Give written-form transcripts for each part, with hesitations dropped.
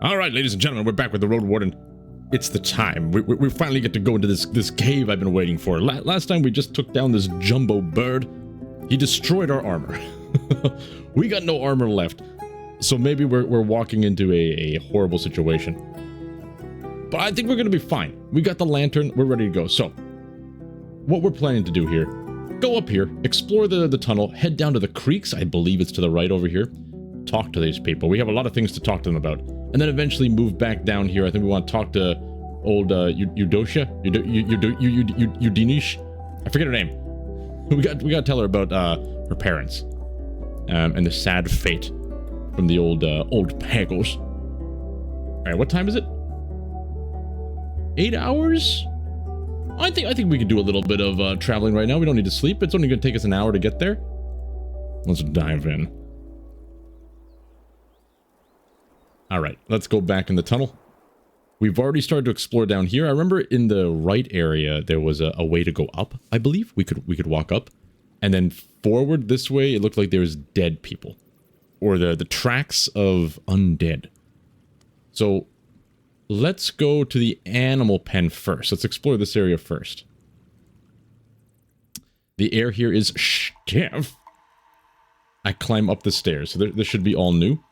Alright, ladies and gentlemen, we're back with the Roadwarden. It's the time. We finally get to go into this cave I've been waiting for. Last time we just took down this jumbo bird. He destroyed our armor. We got no armor left. So maybe we're walking into a horrible situation. But I think we're going to be fine. We got the lantern. We're ready to go. So, what we're planning to do here, go up here, explore the tunnel, head down to the creeks. I believe it's to the right over here. Talk to these people. We have a lot of things to talk to them about. And then eventually move back down here. I think we want to talk to old Eudocia? Udinish? I forget her name. We got to tell her about her parents. And the sad fate from the old Pagos. Alright, what time is it? 8 hours? I think we could do a little bit of traveling right now. We don't need to sleep. It's only going to take us an hour to get there. Let's dive in. Alright, let's go back in the tunnel. We've already started to explore down here. I remember in the right area there was a way to go up, I believe. We could walk up. And then forward this way, it looked like there was dead people. Or the tracks of undead. So, let's go to the animal pen first. Let's explore this area first. The air here is SHTIFF. I climb up the stairs, so this should be all new.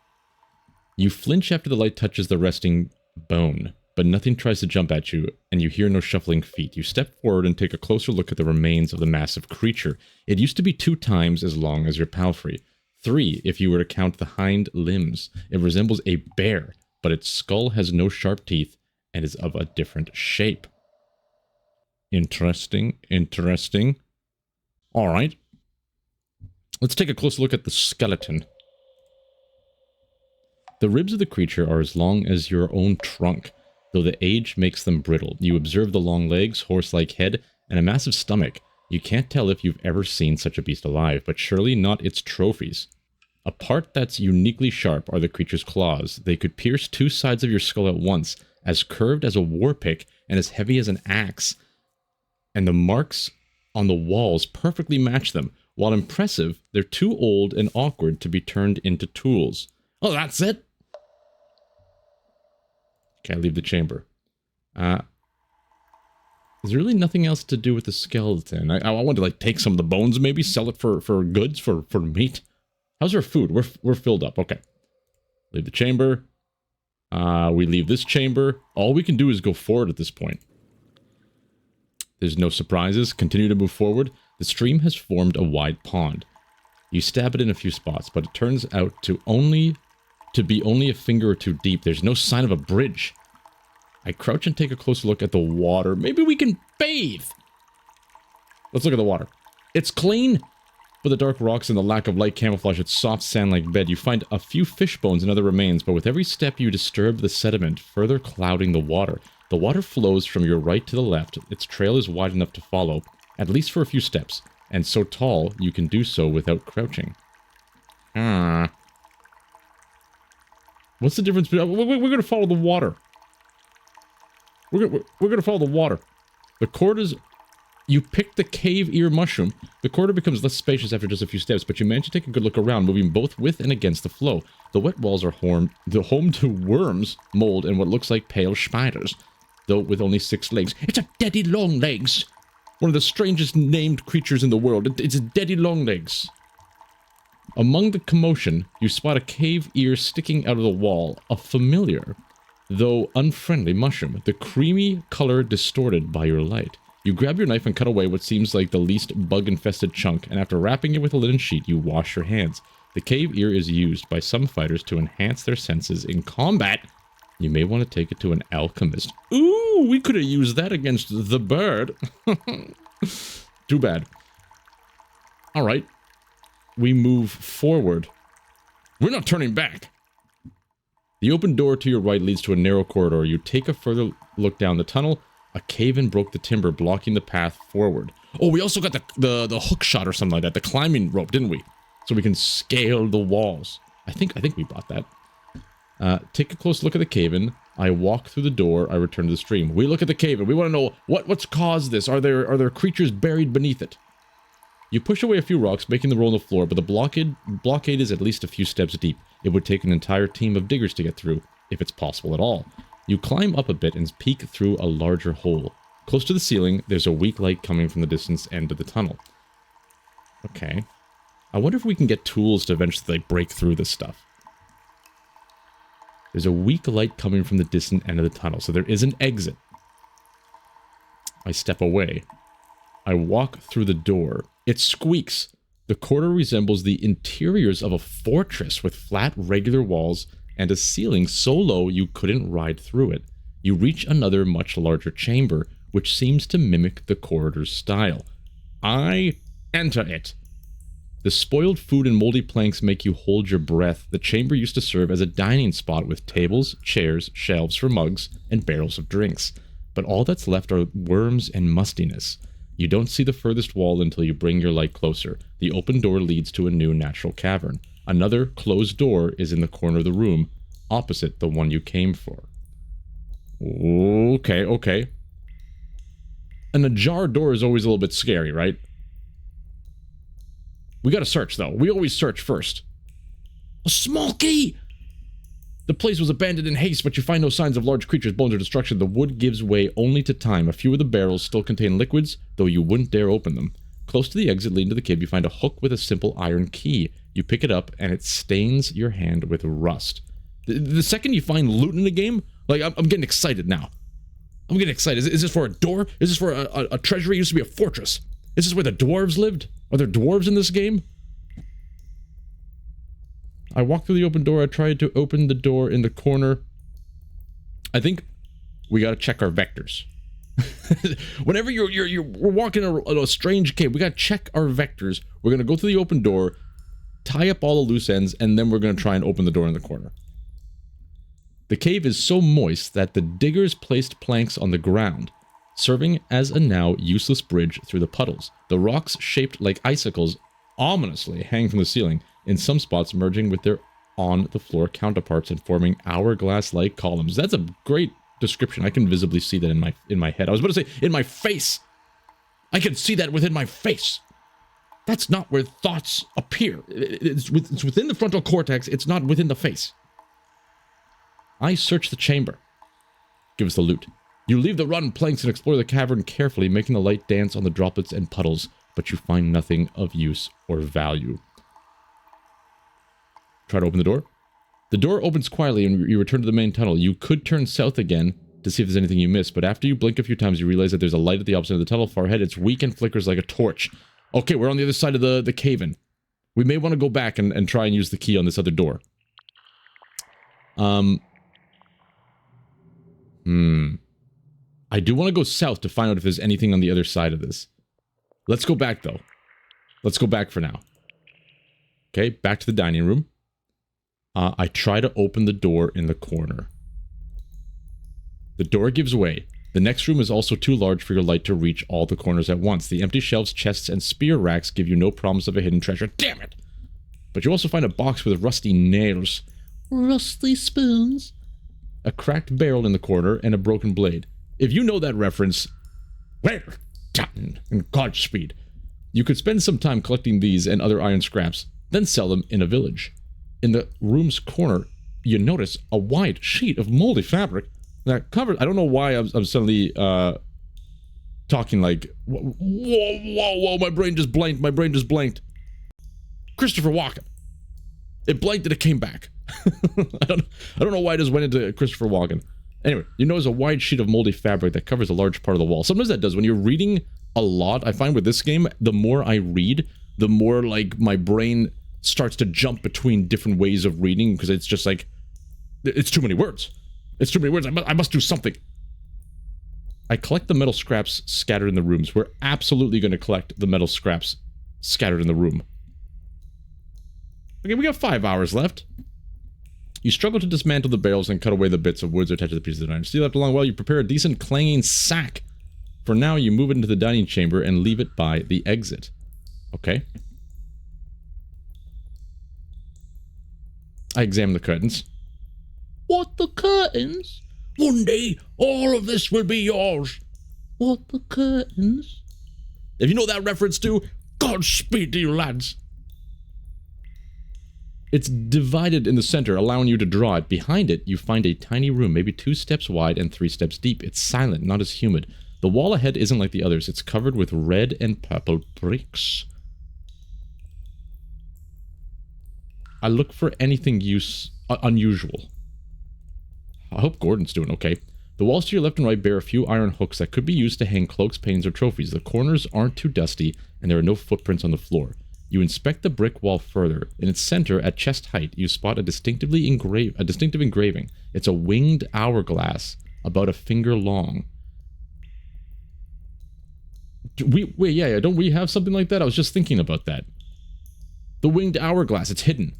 You flinch after the light touches the resting bone, but nothing tries to jump at you, and you hear no shuffling feet. You step forward and take a closer look at the remains of the massive creature. It used to be 2 times as long as your palfrey. 3 if you were to count the hind limbs. It resembles a bear, but its skull has no sharp teeth and is of a different shape. Interesting. Alright. Let's take a close look at the skeleton. The ribs of the creature are as long as your own trunk, though the age makes them brittle. You observe the long legs, horse-like head, and a massive stomach. You can't tell if you've ever seen such a beast alive, but surely not its trophies. A part that's uniquely sharp are the creature's claws. They could pierce 2 sides of your skull at once, as curved as a war pick and as heavy as an axe. And the marks on the walls perfectly match them. While impressive, they're too old and awkward to be turned into tools. Oh, that's it? Can't leave the chamber. There's really nothing else to do with the skeleton. I want to like take some of the bones, maybe sell it for goods, for meat. How's our food? We're filled up. Okay. Leave the chamber. We leave this chamber. All we can do is go forward at this point. There's no surprises. Continue to move forward. The stream has formed a wide pond. You stab it in a few spots, but it turns out to be only a finger or 2 deep. There's no sign of a bridge. I crouch and take a closer look at the water. Maybe we can bathe. Let's look at the water. It's clean. But the dark rocks and the lack of light camouflage its soft sand-like bed. You find a few fish bones and other remains, but with every step you disturb the sediment, further clouding the water. The water flows from your right to the left. Its trail is wide enough to follow, at least for a few steps, and so tall you can do so without crouching. What's the difference between... We're going to follow the water. We're going to follow the water. The cord is... You pick the cave ear mushroom. The corridor becomes less spacious after just a few steps, but you manage to take a good look around, moving both with and against the flow. The wet walls are home to worms, mold, and what looks like pale spiders, though with only 6 legs. It's a daddy long legs! One of the strangest named creatures in the world. It's daddy long legs. Among the commotion, you spot a cave ear sticking out of the wall, a familiar, though unfriendly mushroom, the creamy color distorted by your light. You grab your knife and cut away what seems like the least bug-infested chunk, and after wrapping it with a linen sheet, you wash your hands. The cave ear is used by some fighters to enhance their senses in combat. You may want to take it to an alchemist. Ooh, we could have used that against the bird. Too bad. Alright. We move forward. We're not turning back. The open door to your right leads to a narrow corridor. You take a further look down the tunnel. A cave-in broke the timber, blocking the path forward. Oh, we also got the hook shot or something like that. The climbing rope, didn't we? So we can scale the walls. I think we bought that. Take a close look at the cave-in. I walk through the door. I return to the stream. We look at the cave-in. We want to know what's caused this. Are there creatures buried beneath it? You push away a few rocks, making the roll on the floor, but the blockade is at least a few steps deep. It would take an entire team of diggers to get through. if it's possible at all. You climb up a bit and peek through a larger hole. Close to the ceiling, there's a weak light coming from the distance end of the tunnel. Okay. I wonder if we can get tools to eventually, like, break through this stuff. There's a weak light coming from the distant end of the tunnel, so there is an exit. I step away. I walk through the door. It squeaks. The corridor resembles the interiors of a fortress with flat, regular walls and a ceiling so low you couldn't ride through it. You reach another, much larger chamber, which seems to mimic the corridor's style. I enter it. The spoiled food and moldy planks make you hold your breath. The chamber used to serve as a dining spot with tables, chairs, shelves for mugs, and barrels of drinks. But all that's left are worms and mustiness. You don't see the furthest wall until you bring your light closer. The open door leads to a new natural cavern. Another closed door is in the corner of the room, opposite the one you came for. Okay, okay. An ajar door is always a little bit scary, right? We gotta search, though. We always search first. A small key! The place was abandoned in haste, but you find no signs of large creatures, bones, or destruction. The wood gives way only to time. A few of the barrels still contain liquids, though you wouldn't dare open them. Close to the exit leading to the cave, you find a hook with a simple iron key. You pick it up, and it stains your hand with rust. The second you find loot in the game, like, I'm getting excited now. I'm getting excited. Is this for a door? Is this for a treasury? It used to be a fortress. Is this where the dwarves lived? Are there dwarves in this game? I walked through the open door. I tried to open the door in the corner. I think we gotta check our vectors. Whenever we're walking a strange cave, we gotta check our vectors. We're gonna go through the open door, tie up all the loose ends, and then we're gonna try and open the door in the corner. The cave is so moist that the diggers placed planks on the ground, serving as a now useless bridge through the puddles. The rocks, shaped like icicles, ominously hang from the ceiling, in some spots merging with their on-the-floor counterparts and forming hourglass-like columns. That's a great description. I can visibly see that in my head. I was about to say, in my face! I can see that within my face! That's not where thoughts appear. It's within the frontal cortex, it's not within the face. I search the chamber. Give us the loot. You leave the rotten planks and explore the cavern carefully, making the light dance on the droplets and puddles, but you find nothing of use or value. Try to open the door. The door opens quietly and you return to the main tunnel. You could turn south again to see if there's anything you missed, but after you blink a few times, you realize that there's a light at the opposite of the tunnel far ahead. It's weak and flickers like a torch. Okay, we're on the other side of the cave-in. We may want to go back and try and use the key on this other door. I do want to go south to find out if there's anything on the other side of this. Let's go back, though. Let's go back for now. Okay, back to the dining room. I try to open the door in the corner. The door gives way. The next room is also too large for your light to reach all the corners at once. The empty shelves, chests, and spear racks give you no promise of a hidden treasure. Damn it! But you also find a box with rusty nails. Rusty spoons. A cracked barrel in the corner, and a broken blade. If you know that reference, well done, and Godspeed. You could spend some time collecting these and other iron scraps, then sell them in a village. In the room's corner, you notice a wide sheet of moldy fabric that covers... I don't know why I'm suddenly talking like... Whoa, my brain just blanked. Christopher Walken. It blanked and it came back. I don't know why I just went into Christopher Walken. Anyway, you notice a wide sheet of moldy fabric that covers a large part of the wall. Sometimes that does. When you're reading a lot, I find with this game, the more I read, the more, like, my brain starts to jump between different ways of reading, because it's just like, it's too many words. It's too many words. I must do something. I collect the metal scraps scattered in the rooms. We're absolutely going to collect the metal scraps scattered in the room. Okay, we got 5 hours left. You struggle to dismantle the barrels and cut away the bits of woods attached to the pieces of iron. Steal after long while you prepare a decent clanging sack. For now, you move it into the dining chamber and leave it by the exit. Okay. I examine the curtains. What, the curtains? One day, all of this will be yours. What, the curtains? If you know that reference to, Godspeed to you lads. It's divided in the center, allowing you to draw it. Behind it, you find a tiny room, maybe 2 steps wide and 3 steps deep. It's silent, not as humid. The wall ahead isn't like the others. It's covered with red and purple bricks. I look for anything unusual. I hope Gordon's doing okay. The walls to your left and right bear a few iron hooks that could be used to hang cloaks, paintings, or trophies. The corners aren't too dusty, and there are no footprints on the floor. You inspect the brick wall further. In its center, at chest height, you spot a distinctive engraving. It's a winged hourglass, about a finger long. Wait, yeah, don't we have something like that? I was just thinking about that. The winged hourglass, it's hidden.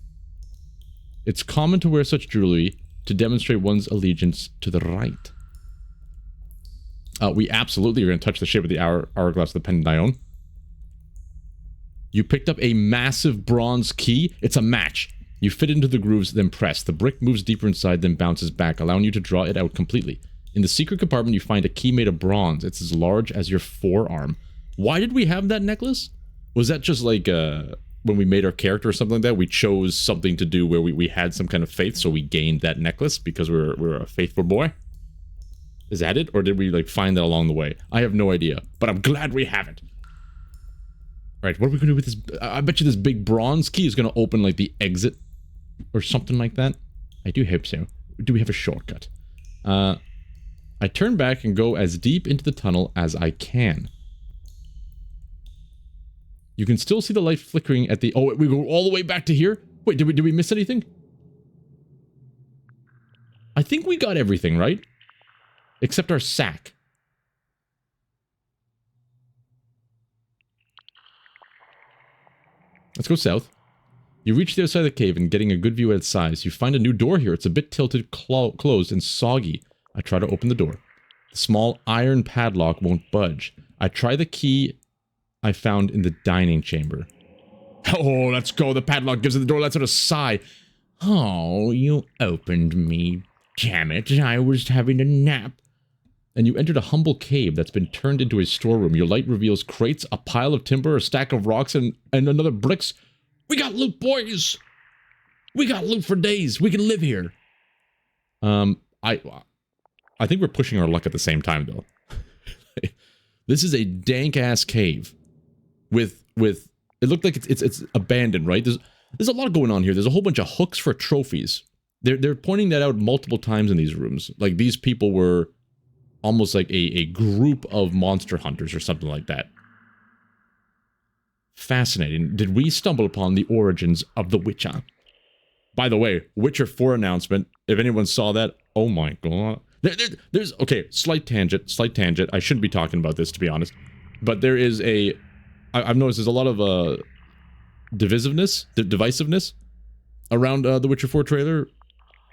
It's common to wear such jewelry to demonstrate one's allegiance to the right. We absolutely are going to touch the shape of the hourglass of the pendant I own. You picked up a massive bronze key. It's a match. You fit into the grooves, then press. The brick moves deeper inside, then bounces back, allowing you to draw it out completely. In the secret compartment, you find a key made of bronze. It's as large as your forearm. Why did we have that necklace? Was that just like when we made our character or something like that? We chose something to do where we had some kind of faith, so we gained that necklace because we're a faithful boy? Is that it? Or did we like find that along the way? I have no idea, but I'm glad we have it. All right, what are we going to do with this? I bet you this big bronze key is going to open like the exit or something like that. I do hope so. Do we have a shortcut? I turn back and go as deep into the tunnel as I can. You can still see the light flickering at the... Oh, we go all the way back to here? Wait, did we miss anything? I think we got everything, right? Except our sack. Let's go south. You reach the other side of the cave and getting a good view at its size. You find a new door here. It's a bit tilted, closed, and soggy. I try to open the door. The small iron padlock won't budge. I try the key I found in the dining chamber. Oh, let's go. The padlock gives it the door. Let's sort of sigh. Oh, you opened me. Damn it. I was having a nap. And you entered a humble cave that's been turned into a storeroom. Your light reveals crates, a pile of timber, a stack of rocks, and another bricks. We got loot, boys! We got loot for days. We can live here. I think we're pushing our luck at the same time, though. This is a dank-ass cave. With it looked like it's abandoned, right? There's a lot going on here. There's a whole bunch of hooks for trophies. They're pointing that out multiple times in these rooms. Like, these people were almost like a group of monster hunters or something like that. Fascinating. Did we stumble upon the origins of the Witcher? By the way, Witcher 4 announcement. If anyone saw that, oh my god. There's okay, slight tangent. I shouldn't be talking about this, to be honest. But there is I've noticed there's a lot of divisiveness around the Witcher 4 trailer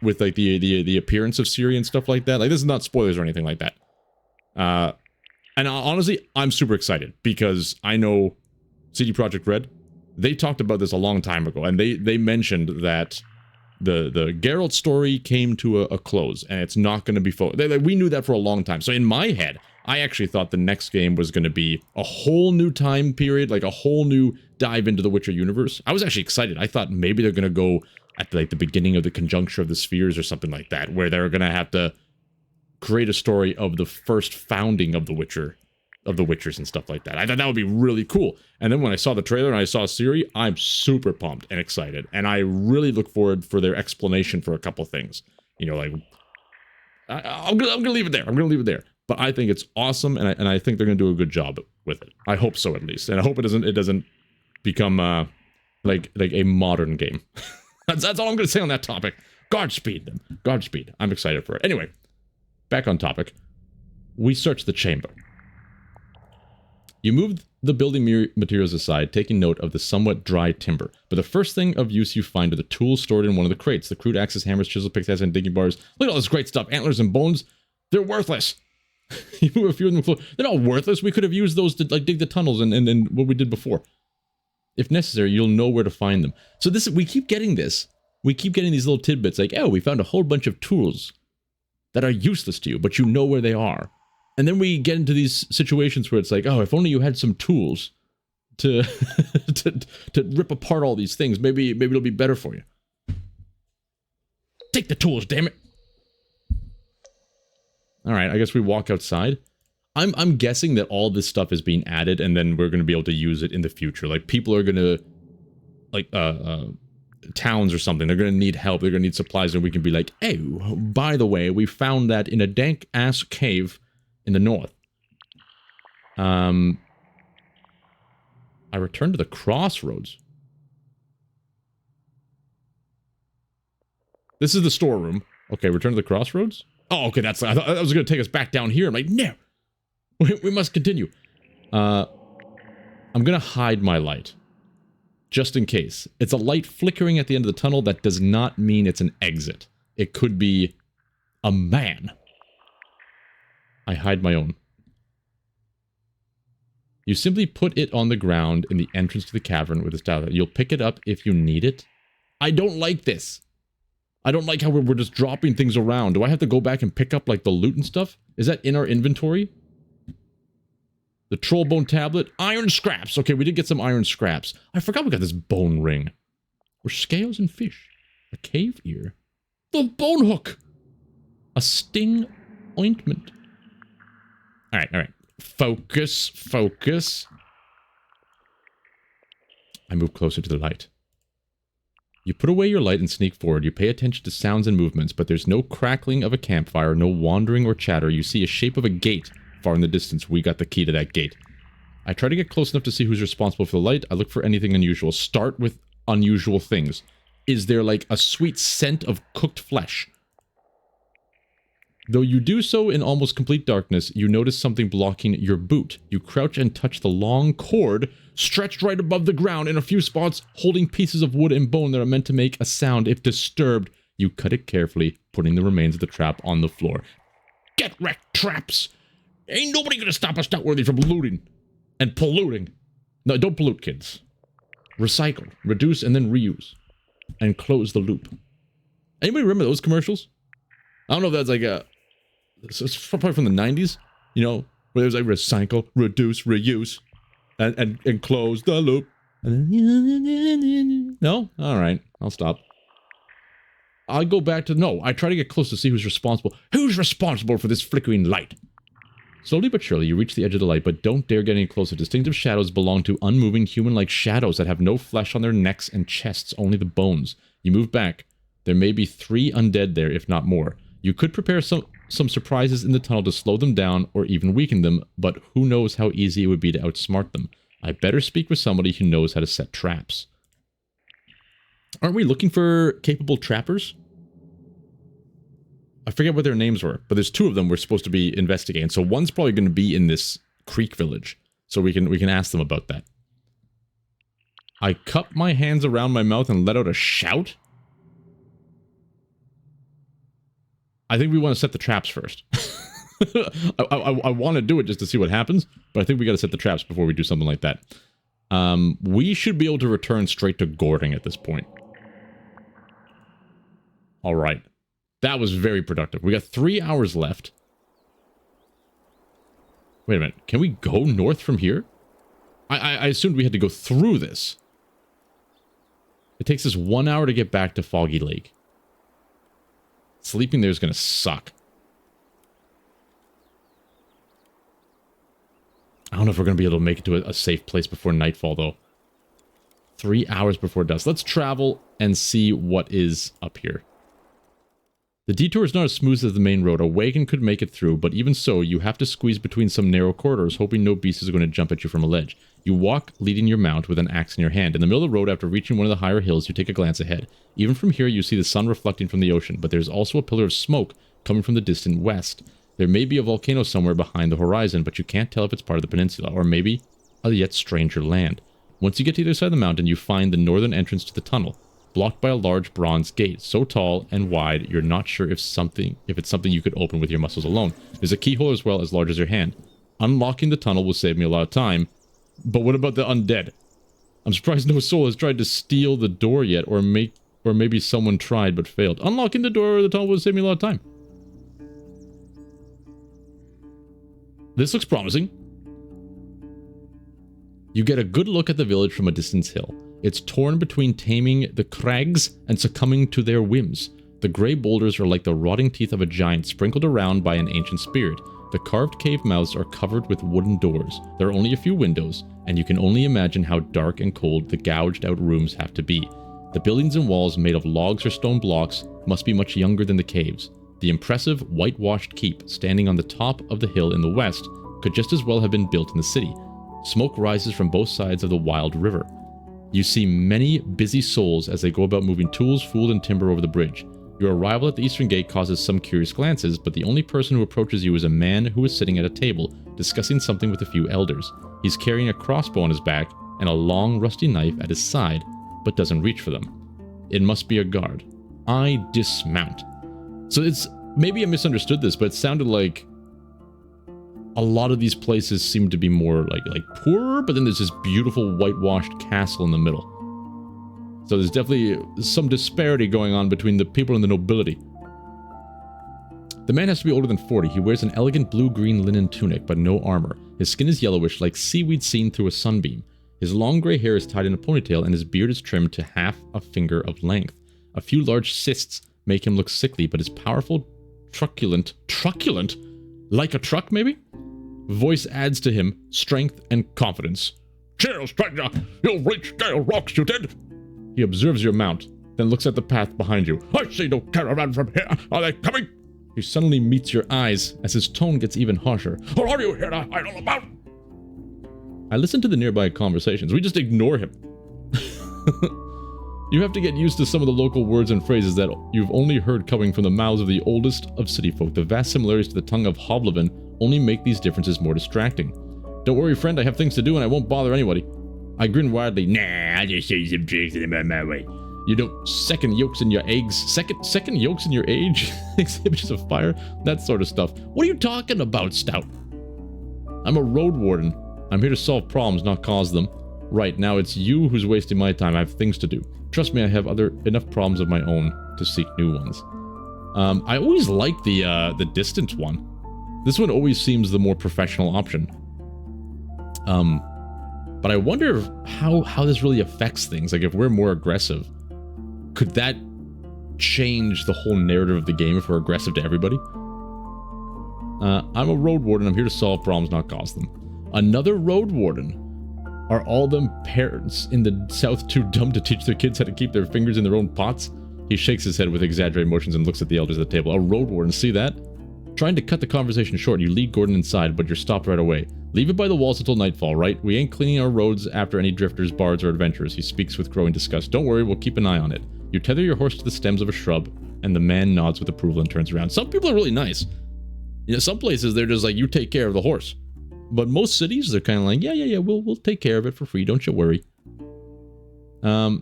with like the appearance of Ciri and stuff like that. Like, this is not spoilers or anything like that. And honestly, I'm super excited because I know CD Projekt Red, they talked about this a long time ago, and they mentioned that the Geralt story came to a close, and it's not going to be we knew that for a long time. So in my head, I actually thought the next game was going to be a whole new time period, like a whole new dive into the Witcher universe. I was actually excited. I thought maybe they're going to go at like the beginning of the conjuncture of the spheres or something like that, where they're going to have to create a story of the first founding of the Witchers and stuff like that. I thought that would be really cool. And then when I saw the trailer and I saw Ciri, I'm super pumped and excited. And I really look forward for their explanation for a couple things. You know, like, I'm gonna leave it there. I'm gonna leave it there. But I think it's awesome, and I think they're gonna do a good job with it. I hope so, at least. And I hope it doesn't become like a modern game. That's all I'm gonna say on that topic. Godspeed them. Godspeed. I'm excited for it. Anyway, back on topic. We search the chamber. You move the building materials aside, taking note of the somewhat dry timber. But the first thing of use you find are the tools stored in one of the crates. The crude axes, hammers, chisel, pickaxes, and digging bars. Look at all this great stuff. Antlers and bones. They're worthless. You move a few of them close. They're not worthless. We could have used those to like dig the tunnels and what we did before. If necessary, you'll know where to find them. So we keep getting this. We keep getting these little tidbits like, oh, we found a whole bunch of tools that are useless to you, but you know where they are. And then we get into these situations where it's like, oh, if only you had some tools to to rip apart all these things, maybe it'll be better for you. take the tools, damn it. Alright, I guess we walk outside. I'm guessing that all this stuff is being added, and then we're going to be able to use it in the future. Like, people are going to... Like, towns or something, they're going to need help, they're going to need supplies, and we can be like, oh, by the way, we found that in a dank-ass cave in the north. I returned to the crossroads. This is the storeroom. Okay, return to the crossroads? Oh, okay, that's... I thought that was going to take us back down here. I'm like, no! We must continue. I'm going to hide my light. Just in case. It's a light flickering at the end of the tunnel. That does not mean it's an exit. It could be a man. I hide my own. You simply put it on the ground in the entrance to the cavern with a stout. You'll pick it up if you need it. I don't like this. I don't like how we're just dropping things around. Do I have to go back and pick up, like, the loot and stuff? Is that in our inventory? The troll bone tablet. Iron scraps. Okay, we did get some iron scraps. I forgot we got this bone ring. Or scales and fish. A cave ear. The bone hook. A sting ointment. Alright, alright. Focus, focus. I move closer to the light. You put away your light and sneak forward. You pay attention to sounds and movements, but there's no crackling of a campfire, no wandering or chatter. You see a shape of a gate far in the distance. We got the key to that gate. I try to get close enough to see who's responsible for the light. I look for anything unusual. Start with unusual things. Is there like a sweet scent of cooked flesh? Though you do so in almost complete darkness, you notice something blocking your boot. You crouch and touch the long cord stretched right above the ground in a few spots, holding pieces of wood and bone that are meant to make a sound if disturbed. You cut it carefully, putting the remains of the trap on the floor. Get wrecked, traps! Ain't nobody gonna stop us Stoutworthy from looting and polluting. No, don't pollute, kids. Recycle, reduce, and then reuse. And close the loop. Anybody remember those commercials? I don't know if that's like a... It's probably from the 90s, you know, where there's like recycle, reduce, reuse, and close the loop. No? Alright, I'll stop. I'll go back to... No, I try to get close to see who's responsible. Who's responsible for this flickering light? Slowly but surely, you reach the edge of the light, but don't dare get any closer. Distinctive shadows belong to unmoving, human-like shadows that have no flesh on their necks and chests, only the bones. You move back. There may be 3 undead there, if not more. You could prepare some surprises in the tunnel to slow them down or even weaken them, but who knows how easy it would be to outsmart them. I better speak with somebody who knows how to set traps. Aren't we looking for capable trappers? I forget what their names were, but there's 2 of them we're supposed to be investigating. So one's probably going to be in this creek village, so we can ask them about that. I cup my hands around my mouth and let out a shout. I think we want to set the traps first. I want to do it just to see what happens, but I think we got to set the traps before we do something like that. We should be able to return straight to Gording at this point. All right. That was very productive. We got 3 hours left. Wait a minute. Can we go north from here? I assumed we had to go through this. It takes us 1 hour to get back to Foggy Lake. Sleeping there is going to suck. I don't know if we're going to be able to make it to a safe place before nightfall, though. 3 hours before dusk. Let's travel and see what is up here. The detour is not as smooth as the main road. A wagon could make it through, but even so, you have to squeeze between some narrow corridors, hoping no beast is going to jump at you from a ledge. You walk, leading your mount with an axe in your hand. In the middle of the road, after reaching one of the higher hills, you take a glance ahead. Even from here, you see the sun reflecting from the ocean, but there's also a pillar of smoke coming from the distant west. There may be a volcano somewhere behind the horizon, but you can't tell if it's part of the peninsula, or maybe a yet stranger land. Once you get to the other side of the mountain, you find the northern entrance to the tunnel, blocked by a large bronze gate, so tall and wide you're not sure if it's something you could open with your muscles alone. There's a keyhole as well, as large as your hand. Unlocking the tunnel will save me a lot of time, but what about the undead? I'm surprised no soul has tried to steal the door yet, or maybe someone tried but failed. Unlocking the door of the tunnel will save me a lot of time. This looks promising. You get a good look at the village from a distant hill. It's torn between taming the crags and succumbing to their whims. The gray boulders are like the rotting teeth of a giant sprinkled around by an ancient spirit. The carved cave mouths are covered with wooden doors. There are only a few windows, and you can only imagine how dark and cold the gouged out rooms have to be. The buildings and walls made of logs or stone blocks must be much younger than the caves. The impressive whitewashed keep standing on the top of the hill in the west could just as well have been built in the city. Smoke rises from both sides of the wild river. You see many busy souls as they go about moving tools, food, and timber over the bridge. Your arrival at the eastern gate causes some curious glances, but the only person who approaches you is a man who is sitting at a table, discussing something with a few elders. He's carrying a crossbow on his back and a long, rusty knife at his side, but doesn't reach for them. It must be a guard. I dismount. So it's, maybe I misunderstood this, but it sounded like a lot of these places seem to be more like poorer, but then there's this beautiful whitewashed castle in the middle. So there's definitely some disparity going on between the people and the nobility. The man has to be older than 40. He wears an elegant blue-green linen tunic, but no armor. His skin is yellowish, like seaweed seen through a sunbeam. His long gray hair is tied in a ponytail, and his beard is trimmed to half a finger of length. A few large cysts make him look sickly, but his powerful, truculent, like a truck maybe? Voice adds to him strength and confidence. Cheers, stranger! You'll reach Gale Rocks, you did! He observes your mount, then looks at the path behind you. I see no caravan from here. Are they coming? He suddenly meets your eyes as his tone gets even harsher. Or are you here to idle about? I listen to the nearby conversations. We just ignore him. You have to get used to some of the local words and phrases that you've only heard coming from the mouths of the oldest of city folk. The vast similarities to the tongue of Hoblivin only make these differences more distracting. Don't worry, friend, I have things to do and I won't bother anybody. I grin widely. Nah, I'll just say some tricks and I'm on my way. You don't second yolks in your eggs. Second yolks in your age? Exhibits of fire? That sort of stuff. What are you talking about, Stout? I'm a Roadwarden. I'm here to solve problems, not cause them. Right, now it's you who's wasting my time. I have things to do. Trust me, I have enough problems of my own to seek new ones. I always like the distant one. This one always seems the more professional option. But I wonder how this really affects things. Like, if we're more aggressive, could that change the whole narrative of the game if we're aggressive to everybody? I'm a road warden. I'm here to solve problems, not cause them. Another road warden. Are all them parents in the south too dumb to teach their kids how to keep their fingers in their own pots? He shakes his head with exaggerated motions and looks at the elders at the table. A road warden, see that? Trying to cut the conversation short, you lead Gordon inside, but you're stopped right away. Leave it by the walls until nightfall, right? We ain't cleaning our roads after any drifters, bards, or adventurers. He speaks with growing disgust. Don't worry, we'll keep an eye on it. You tether your horse to the stems of a shrub, and the man nods with approval and turns around. Some people are really nice. You know, some places they're just like, you take care of the horse. But most cities, they're kind of like, yeah, we'll take care of it for free. Don't you worry. I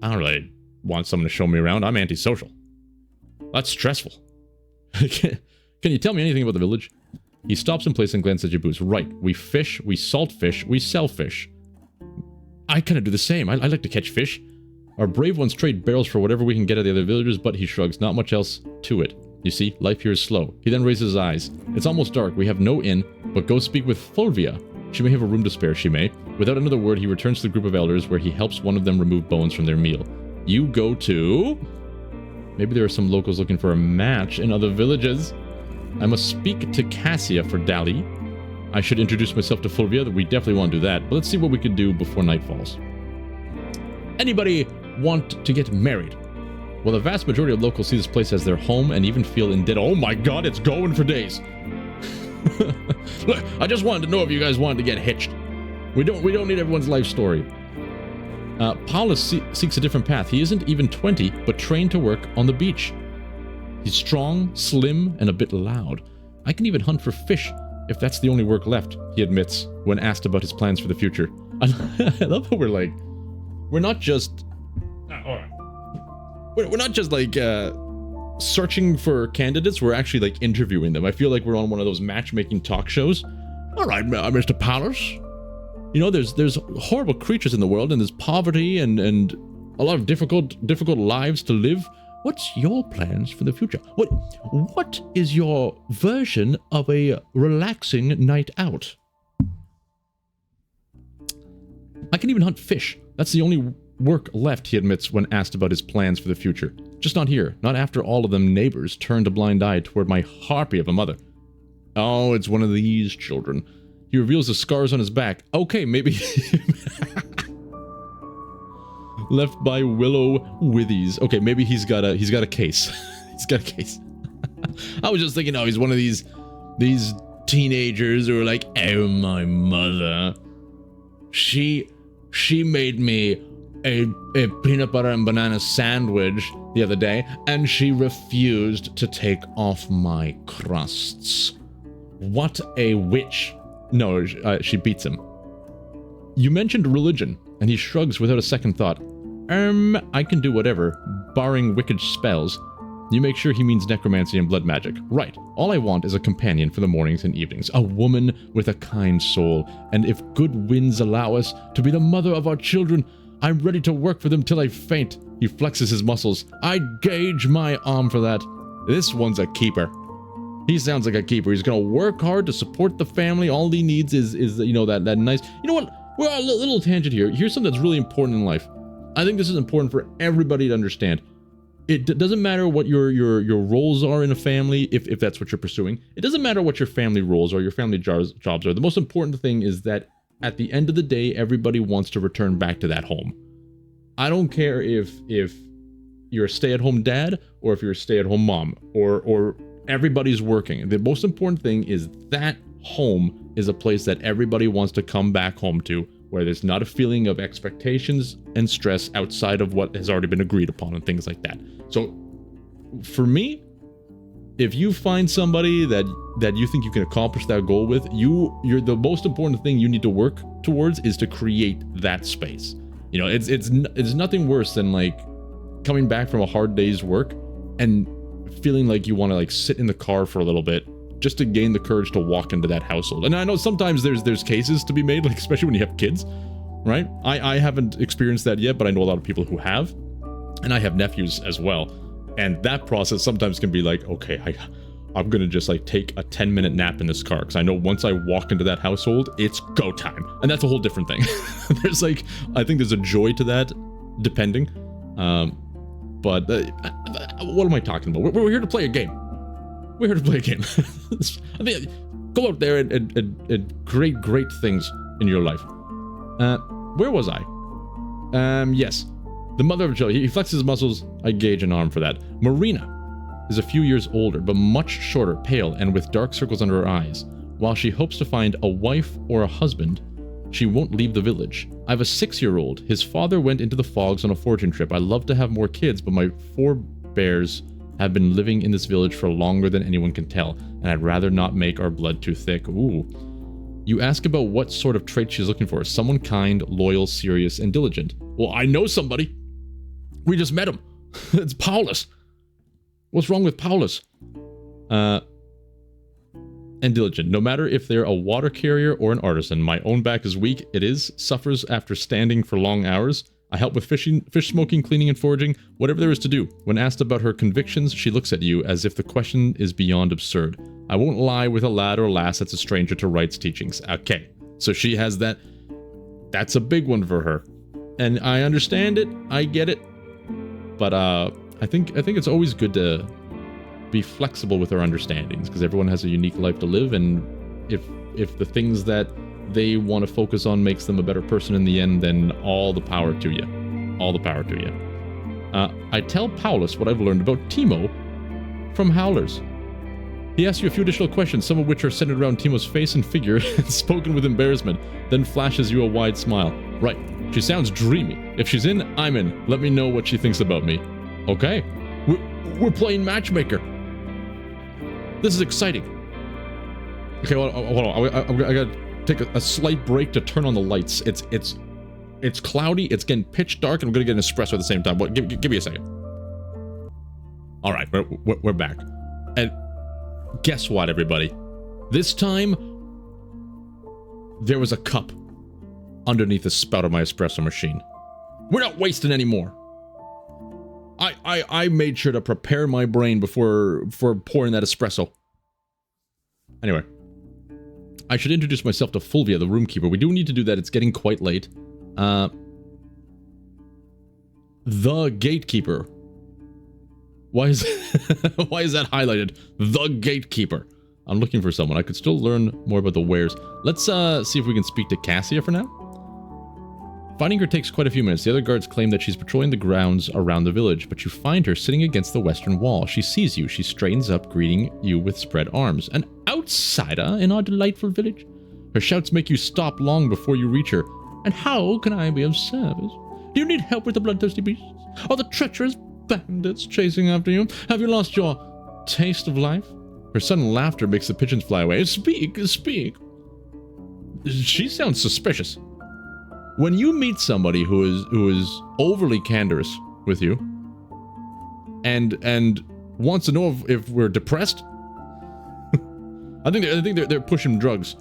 don't really want someone to show me around. I'm antisocial. That's stressful. Can you tell me anything about the village? He stops in place and glances at your boots. Right, we fish, we salt fish, we sell fish. I kind of do the same. I like to catch fish. Our brave ones trade barrels for whatever we can get at the other villagers, but he shrugs. Not much else to it. You see, life here is slow. He then raises his eyes. It's almost dark. We have no inn, but go speak with Fulvia. She may have a room to spare, she may. Without another word, he returns to the group of elders where he helps one of them remove bones from their meal. You go to... Maybe there are some locals looking for a match in other villages. I must speak to Cassia for Dali. I should introduce myself to Fulvia. We definitely want to do that. But let's see what we can do before night falls. Anybody want to get married? Well, the vast majority of locals see this place as their home and even feel indebted. Oh my god, it's going for days. Look, I just wanted to know if you guys wanted to get hitched. We don't need everyone's life story. Paulus seeks a different path. He isn't even 20, but trained to work on the beach. He's strong, slim, and a bit loud. I can even hunt for fish if that's the only work left, he admits when asked about his plans for the future. I love how we're like, we're not just like searching for candidates, we're actually like interviewing them. I feel like we're on one of those matchmaking talk shows. All right, Mr. Paulus. You know, there's horrible creatures in the world, and there's poverty and a lot of difficult lives to live. What's your plans for the future? What is your version of a relaxing night out? I can even hunt fish. That's the only work left, he admits when asked about his plans for the future. Just not here. Not after all of them neighbors turned a blind eye toward my harpy of a mother. Oh, it's one of these children. He reveals the scars on his back. Okay, maybe... Left by Willow Withies. Okay, maybe he's got a case. He's got a case. I was just thinking, oh, he's one of these teenagers who are like, oh, my mother. She made me a peanut butter and banana sandwich the other day, and she refused to take off my crusts. What a witch. No, she beats him. You mentioned religion, and he shrugs without a second thought. I can do whatever, barring wicked spells. You make sure he means necromancy and blood magic. Right. All I want is a companion for the mornings and evenings. A woman with a kind soul. And if good winds allow us to be the mother of our children, I'm ready to work for them till I faint. He flexes his muscles. I'd gauge my arm for that. This one's a keeper. He sounds like a keeper. He's gonna work hard to support the family. All he needs is you know, that nice... You know what? We're on a little tangent here. Here's something that's really important in life. I think this is important for everybody to understand. It doesn't matter what your roles are in a family, if that's what you're pursuing. It doesn't matter what your family roles or your family jobs are. The most important thing is that at the end of the day, everybody wants to return back to that home. I don't care if you're a stay-at-home dad or if you're a stay-at-home mom or everybody's working. The most important thing is that home is a place that everybody wants to come back home to, where there's not a feeling of expectations and stress outside of what has already been agreed upon and things like that. So, for me, if you find somebody that you think you can accomplish that goal with, you're the most important thing you need to work towards is to create that space. You know, it's nothing worse than like coming back from a hard day's work and feeling like you want to like sit in the car for a little bit just to gain the courage to walk into that household. And I know sometimes there's cases to be made, like especially when you have kids, right? I haven't experienced that yet, but I know a lot of people who have, and I have nephews as well. And that process sometimes can be like, okay, I'm gonna just like take a 10-minute nap in this car, because I know once I walk into that household, it's go time. And that's a whole different thing. There's like, I think there's a joy to that, depending. But what am I talking about? We're here to play a game. We're here to play a game. I mean, go out there and create great things in your life. Where was I? Yes. The mother of Joe. He flexes his muscles. I gauge an arm for that. Marina is a few years older, but much shorter, pale, and with dark circles under her eyes. While she hopes to find a wife or a husband, she won't leave the village. I have a 6-year-old. His father went into the fogs on a foraging trip. I'd love to have more kids, but my forebears have been living in this village for longer than anyone can tell, and I'd rather not make our blood too thick. Ooh. You ask about what sort of trait she's looking for. Someone kind, loyal, serious, and diligent. Well, I know somebody. We just met him. It's Paulus. What's wrong with Paulus? And diligent. No matter if they're a water carrier or an artisan. My own back is weak. It is. Suffers after standing for long hours. I help with fish smoking, cleaning, and foraging, whatever there is to do. When asked about her convictions, she looks at you as if the question is beyond absurd. I won't lie with a lad or lass that's a stranger to rights teachings. Okay, so she has that. That's a big one for her. And I understand it, I get it. But I think it's always good to be flexible with our understandings, because everyone has a unique life to live, and if the things that they want to focus on makes them a better person in the end, then all the power to you. All the power to you. I tell Paulus what I've learned about Timo from Howlers. He asks you a few additional questions, some of which are centered around Timo's face and figure, and spoken with embarrassment, then flashes you a wide smile. Right, she sounds dreamy. If she's in, I'm in. Let me know what she thinks about me. Okay, we're playing matchmaker. This is exciting. Okay, hold on. I gotta take a slight break to turn on the lights. It's cloudy, it's getting pitch dark, and I'm gonna get an espresso at the same time. Give me a second. All right, we're back. And guess what, everybody? This time, there was a cup underneath the spout of my espresso machine. We're not wasting any more. I made sure to prepare my brain before pouring that espresso. Anyway. I should introduce myself to Fulvia, the roomkeeper. We do need to do that. It's getting quite late. The gatekeeper. Why is why is that highlighted? The gatekeeper. I'm looking for someone. I could still learn more about the wares. Let's see if we can speak to Cassia for now. Finding her takes quite a few minutes. The other guards claim that she's patrolling the grounds around the village, but you find her sitting against the western wall. She sees you. She straightens up, greeting you with spread arms. An outsider in our delightful village? Her shouts make you stop long before you reach her. And how can I be of service? Do you need help with the bloodthirsty beasts? Are the treacherous bandits chasing after you? Have you lost your taste of life? Her sudden laughter makes the pigeons fly away. Speak, speak. She sounds suspicious. When you meet somebody who is overly candorous with you and wants to know if we're depressed, I think they're pushing drugs.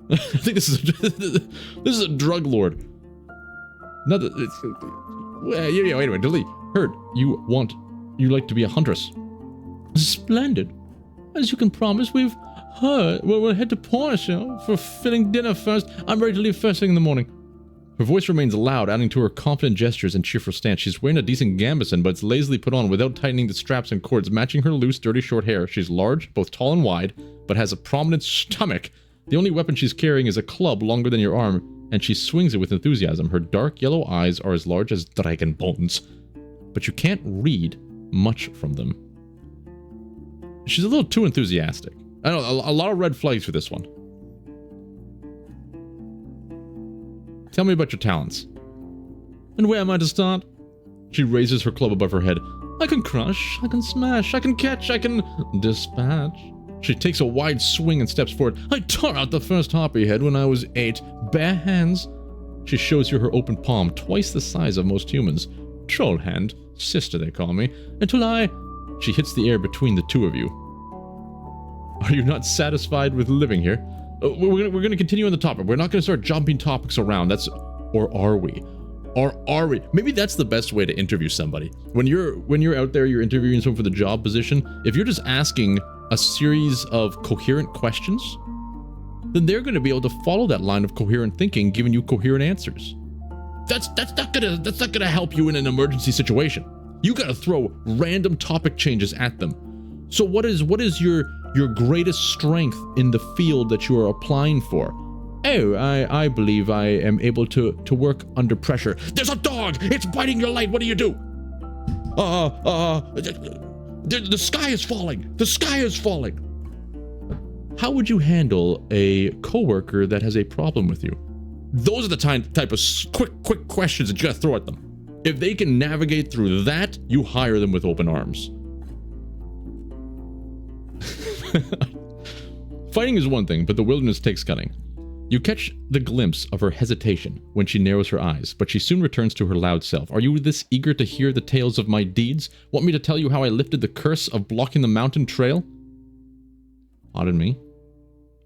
I think this is a drug lord. Not that it's, well, yeah, anyway, delete. Heard you like to be a huntress. Splendid. As you can promise, we'll head to Portia for filling dinner first. I'm ready to leave first thing in the morning. Her voice remains loud, adding to her confident gestures and cheerful stance. She's wearing a decent gambeson, but it's lazily put on without tightening the straps and cords, matching her loose, dirty short hair. She's large, both tall and wide, but has a prominent stomach. The only weapon she's carrying is a club longer than your arm, and she swings it with enthusiasm. Her dark yellow eyes are as large as dragon bones, but you can't read much from them. She's a little too enthusiastic. I don't know, a lot of red flags for this one. Tell me about your talents. And where am I to start? She raises her club above her head. I can crush, I can smash, I can catch, I can dispatch. She takes a wide swing and steps forward. I tore out the first harpy head when I was 8, bare hands. She shows you her open palm, twice the size of most humans. Troll hand, sister they call me, until She hits the air between the two of you. Are you not satisfied with living here? We're going to continue on the topic. We're not going to start jumping topics around. Or are we? Or are we? Maybe that's the best way to interview somebody. When you're out there, you're interviewing someone for the job position. If you're just asking a series of coherent questions, then they're going to be able to follow that line of coherent thinking, giving you coherent answers. That's not gonna help you in an emergency situation. You got to throw random topic changes at them. So what is your greatest strength in the field that you are applying for? Oh, I believe I am able to work under pressure. There's a dog! It's biting your light! What do you do? The sky is falling! The sky is falling! How would you handle a coworker that has a problem with you? Those are the type of quick questions that you gotta throw at them. If they can navigate through that, you hire them with open arms. Fighting is one thing, but the wilderness takes cunning. You catch the glimpse of her hesitation when she narrows her eyes, but she soon returns to her loud self. Are you this eager to hear the tales of my deeds? Want me to tell you how I lifted the curse of blocking the mountain trail? Pardon me?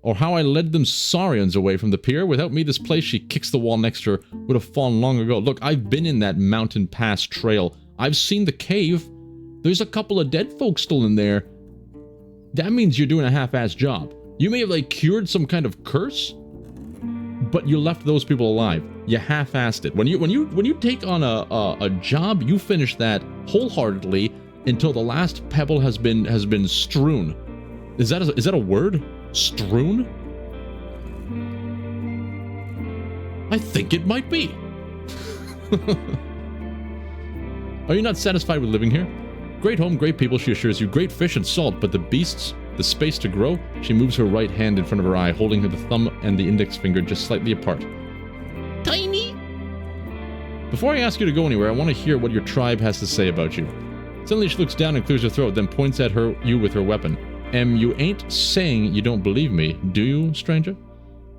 Or how I led them saurians away from the pier? Without me, this place, she kicks the wall next to her, would have fallen long ago. Look, I've been in that mountain pass trail. I've seen the cave. There's a couple of dead folks still in there. That means you're doing a half-assed job. You may have, cured some kind of curse, but you left those people alive. You half-assed it. When you take on a job, you finish that wholeheartedly until the last pebble has been strewn. Is that a word? Strewn? I think it might be. Are you not satisfied with living here? Great home, great people, she assures you. Great fish and salt, but the beasts, the space to grow? She moves her right hand in front of her eye, holding her the thumb and the index finger just slightly apart. Tiny! Before I ask you to go anywhere, I want to hear what your tribe has to say about you. Suddenly she looks down and clears her throat, then points at you with her weapon. You ain't saying you don't believe me, do you, stranger?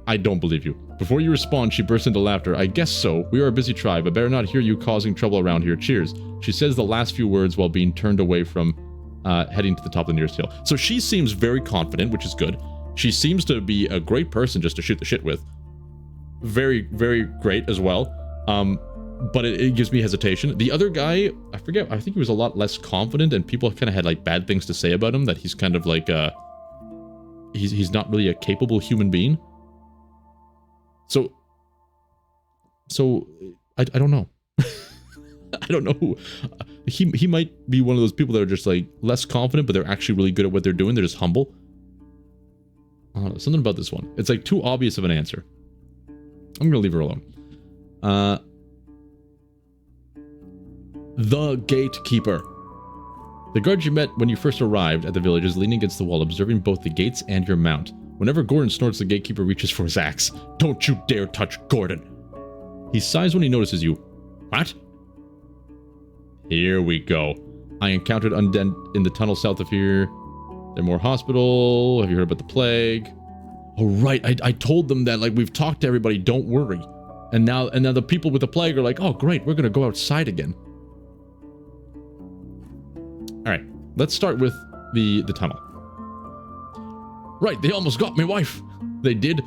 I don't believe you. Before you respond, she bursts into laughter. I guess so. We are a busy tribe. I better not hear you causing trouble around here. Cheers. She says the last few words while being turned away from heading to the top of the nearest hill. So she seems very confident, which is good. She seems to be a great person just to shoot the shit with. Very, very great as well. But it gives me hesitation. The other guy, I forget, I think he was a lot less confident and people kind of had bad things to say about him, that he's kind of he's not really a capable human being. So I don't know. I don't know who. He might be one of those people that are just like less confident, but they're actually really good at what they're doing. They're just humble. I don't know, something about this one. It's like too obvious of an answer. I'm gonna leave her alone. The gatekeeper. The guard you met when you first arrived at the village is leaning against the wall, observing both the gates and your mount. Whenever Gordon snorts, the gatekeeper reaches for his axe. Don't you dare touch Gordon! He sighs when he notices you. What? Here we go. I encountered undead in the tunnel south of here. They're more hospital. Have you heard about the plague? Oh, right. I told them that, like, we've talked to everybody, don't worry. And now the people with the plague are like, oh, great, we're gonna go outside again. Alright, let's start with the tunnel. Right, they almost got my wife. They did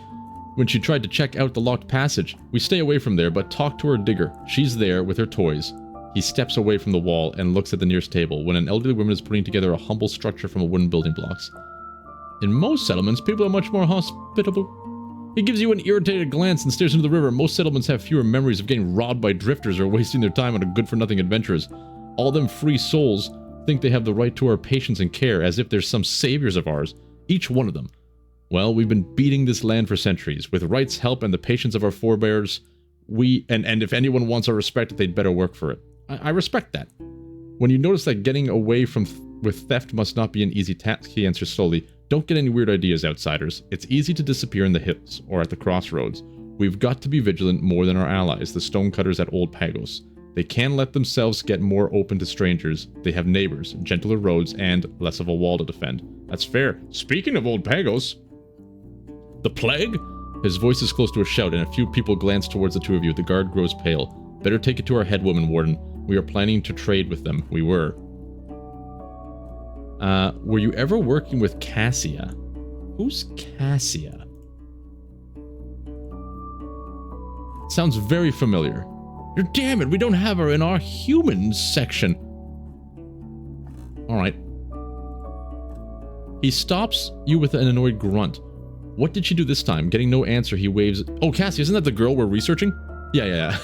when she tried to check out the locked passage. We stay away from there, but talk to our digger. She's there with her toys. He steps away from the wall and looks at the nearest table when an elderly woman is putting together a humble structure from wooden building blocks. In most settlements, people are much more hospitable. He gives you an irritated glance and stares into the river. Most settlements have fewer memories of getting robbed by drifters or wasting their time on a good-for-nothing adventurers. All them free souls think they have the right to our patience and care, as if they're some saviors of ours, each one of them. Well, we've been beating this land for centuries. With right's help and the patience of our forebears, and if anyone wants our respect, they'd better work for it. I respect that. When you notice that getting away with theft must not be an easy task, he answers slowly. Don't get any weird ideas, outsiders. It's easy to disappear in the hills or at the crossroads. We've got to be vigilant more than our allies, the stonecutters at Old Pagos. They can let themselves get more open to strangers. They have neighbors, gentler roads, and less of a wall to defend. That's fair. Speaking of Old Pagos... The plague? His voice is close to a shout, and a few people glance towards the two of you. The guard grows pale. Better take it to our headwoman, Warden. We are planning to trade with them. We were. Were you ever working with Cassia? Who's Cassia? Sounds very familiar. Damn it, we don't have her in our humans section. Alright. He stops you with an annoyed grunt. What did she do this time? Getting no answer, he waves... Oh, Cassie, isn't that the girl we're researching? Yeah.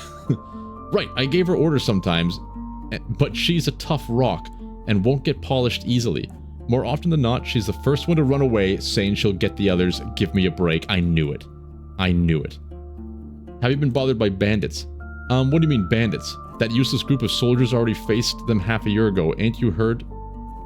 Right, I gave her orders sometimes, but she's a tough rock and won't get polished easily. More often than not, she's the first one to run away, saying she'll get the others. Give me a break. I knew it. I knew it. Have you been bothered by bandits? What do you mean bandits? That useless group of soldiers already faced them half a year ago. Ain't you heard?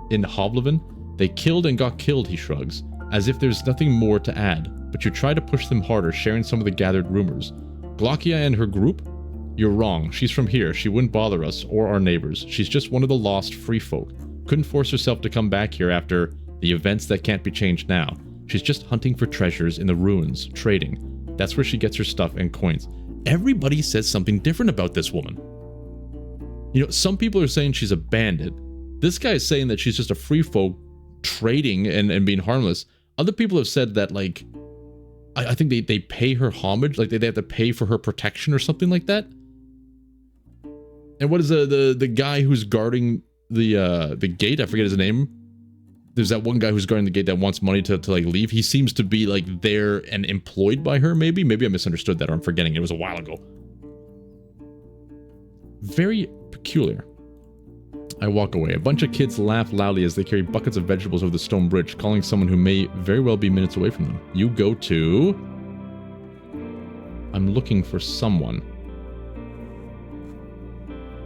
In Hovlevin? They killed and got killed, he shrugs, as if there's nothing more to add. But you try to push them harder, sharing some of the gathered rumors. Glockia and her group? You're wrong. She's from here. She wouldn't bother us or our neighbors. She's just one of the lost free folk. Couldn't force herself to come back here after the events that can't be changed now. She's just hunting for treasures in the ruins, trading. That's where she gets her stuff and coins. Everybody says something different about this woman. You know, some people are saying she's a bandit. This guy is saying that she's just a free folk trading and being harmless. Other people have said that, like, I think they pay her homage, like they have to pay for her protection or something like that. And what is the guy who's guarding the gate? I forget his name. There's that one guy who's guarding the gate that wants money to like leave. He seems to be like there and employed by her, maybe. Maybe I misunderstood that, or I'm forgetting. It was a while ago. Very peculiar. I walk away. A bunch of kids laugh loudly as they carry buckets of vegetables over the stone bridge, calling someone who may very well be minutes away from them. You go to... I'm looking for someone.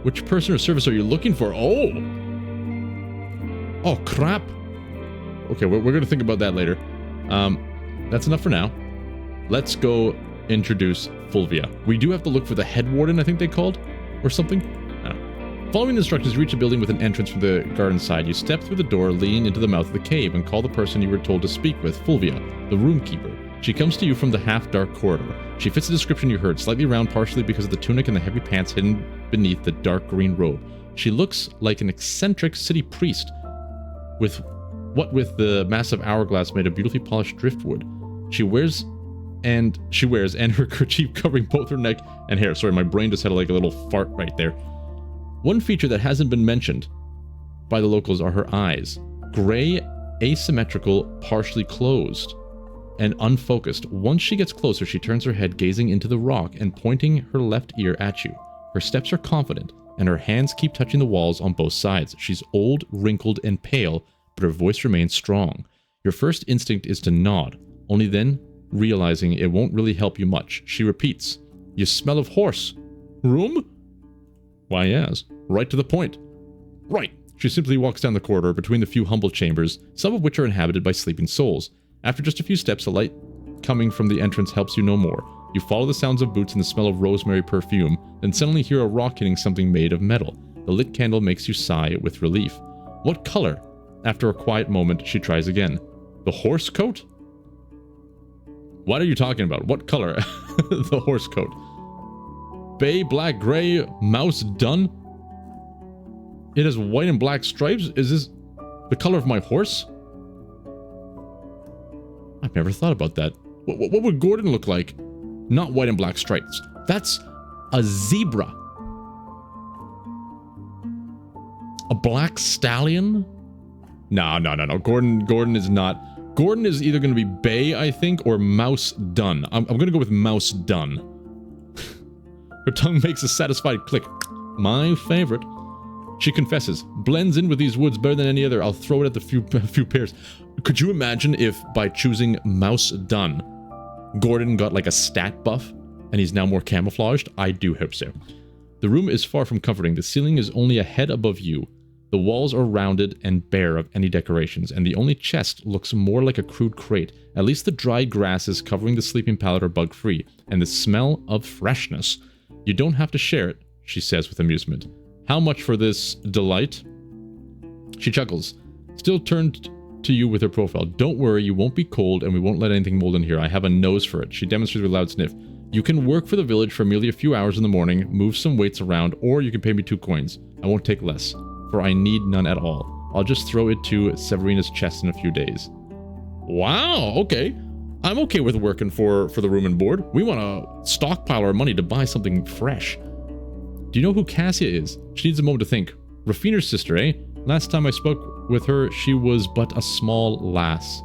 Which person or service are you looking for? Oh! Oh, crap. Okay, we're going to think about that later. That's enough for now. Let's go introduce Fulvia. We do have to look for the headwarden, I think they called, or something. Following the instructions, you reach a building with an entrance from the garden side. You step through the door, lean into the mouth of the cave, and call the person you were told to speak with, Fulvia, the roomkeeper. She comes to you from the half-dark corridor. She fits the description you heard, slightly round partially because of the tunic and the heavy pants hidden beneath the dark green robe. She looks like an eccentric city priest, with the massive hourglass made of beautifully polished driftwood. She wears and her kerchief covering both her neck and hair. Sorry, my brain just had like a little fart right there. One feature that hasn't been mentioned by the locals are her eyes. Gray, asymmetrical, partially closed, and unfocused. Once she gets closer, she turns her head, gazing into the rock and pointing her left ear at you. Her steps are confident, and her hands keep touching the walls on both sides. She's old, wrinkled, and pale, but her voice remains strong. Your first instinct is to nod, only then, realizing it won't really help you much, she repeats, "You smell of horse. Room?" Why, yes. Right to the point. Right. She simply walks down the corridor between the few humble chambers, some of which are inhabited by sleeping souls. After just a few steps, a light coming from the entrance helps you no more. You follow the sounds of boots and the smell of rosemary perfume, then suddenly hear a rock hitting something made of metal. The lit candle makes you sigh with relief. What color? After a quiet moment, she tries again. The horse coat? What are you talking about? What color? The horse coat. Bay, black, gray, mouse, dun? It has white and black stripes? Is this the color of my horse? I've never thought about that. What would Gordon look like? Not white and black stripes. That's a zebra. A black stallion? No. Gordon is not. Gordon is either going to be bay, I think, or mouse dun. I'm going to go with mouse dun. Her tongue makes a satisfied click. My favorite. She confesses, blends in with these woods better than any other. I'll throw it at the few pairs. Could you imagine if by choosing mouse dun, Gordon got like a stat buff and he's now more camouflaged? I do hope so. The room is far from comforting. The ceiling is only a head above you. The walls are rounded and bare of any decorations, and the only chest looks more like a crude crate. At least the dried grasses covering the sleeping pallet are bug-free, and the smell of freshness. You don't have to share it, she says with amusement. How much for this delight? She chuckles, still turned to you with her profile. Don't worry, you won't be cold, and we won't let anything mold in here. I have a nose for it. She demonstrates with a loud sniff. You can work for the village for merely a few hours in the morning, move some weights around, or you can pay me 2 coins. I won't take less, for I need none at all. I'll just throw it to Severina's chest in a few days. Wow, okay. I'm okay with working for the room and board. We want to stockpile our money to buy something fresh. Do you know who Cassia is? She needs a moment to think. Rafina's sister, eh? Last time I spoke with her, she was but a small lass.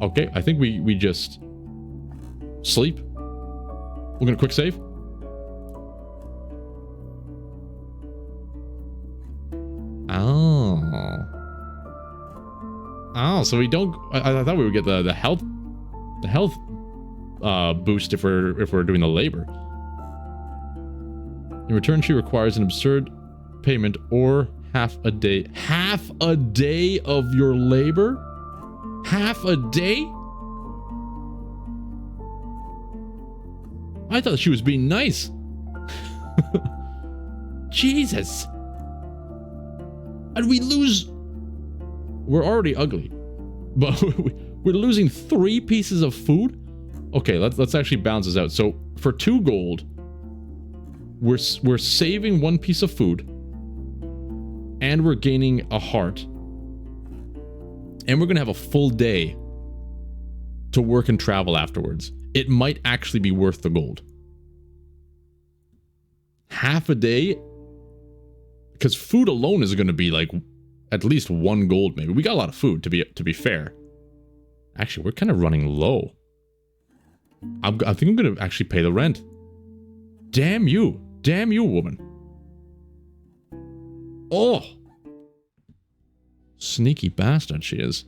Okay, I think we just sleep. We're gonna quick save. Oh, so we don't. I thought we would get the health boost if we're doing the labor. In return, she requires an absurd payment or half a day. Half a day of your labor? Half a day? I thought she was being nice. Jesus. And we lose... We're already ugly. But we're losing 3 pieces of food? Okay, let's actually balance this out. So, for 2 gold... We're saving 1 piece of food, and we're gaining a heart, and we're gonna have a full day to work and travel afterwards. It might actually be worth the gold. Half a day, because food alone is gonna be like at least 1 gold. Maybe we got a lot of food to be fair. Actually, we're kind of running low. I think I'm gonna actually pay the rent. Damn you. Damn you, woman. Oh. Sneaky bastard she is.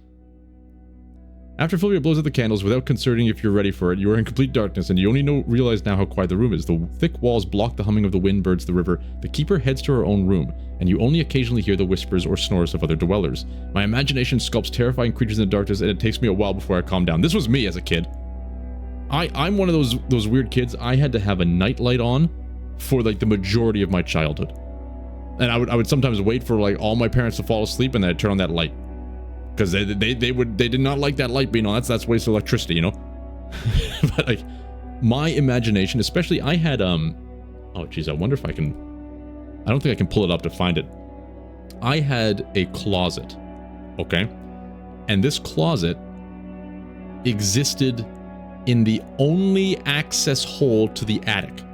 After Fulvia blows out the candles without considering if you're ready for it, you are in complete darkness, and you only realize now how quiet the room is. The thick walls block the humming of the wind, birds, the river. The keeper heads to her own room, and you only occasionally hear the whispers or snores of other dwellers. My imagination sculpts terrifying creatures in the darkness, and it takes me a while before I calm down. This was me as a kid. I'm one of those weird kids. I had to have a nightlight on for like the majority of my childhood, and I would sometimes wait for like all my parents to fall asleep, and then I'd turn on that light because they did not like that light being on. That's wasted electricity, you know. But like my imagination, especially, I had oh geez, I wonder if I can. I don't think I can pull it up to find it. I had a closet, okay, and this closet existed in the only access hole to the attic.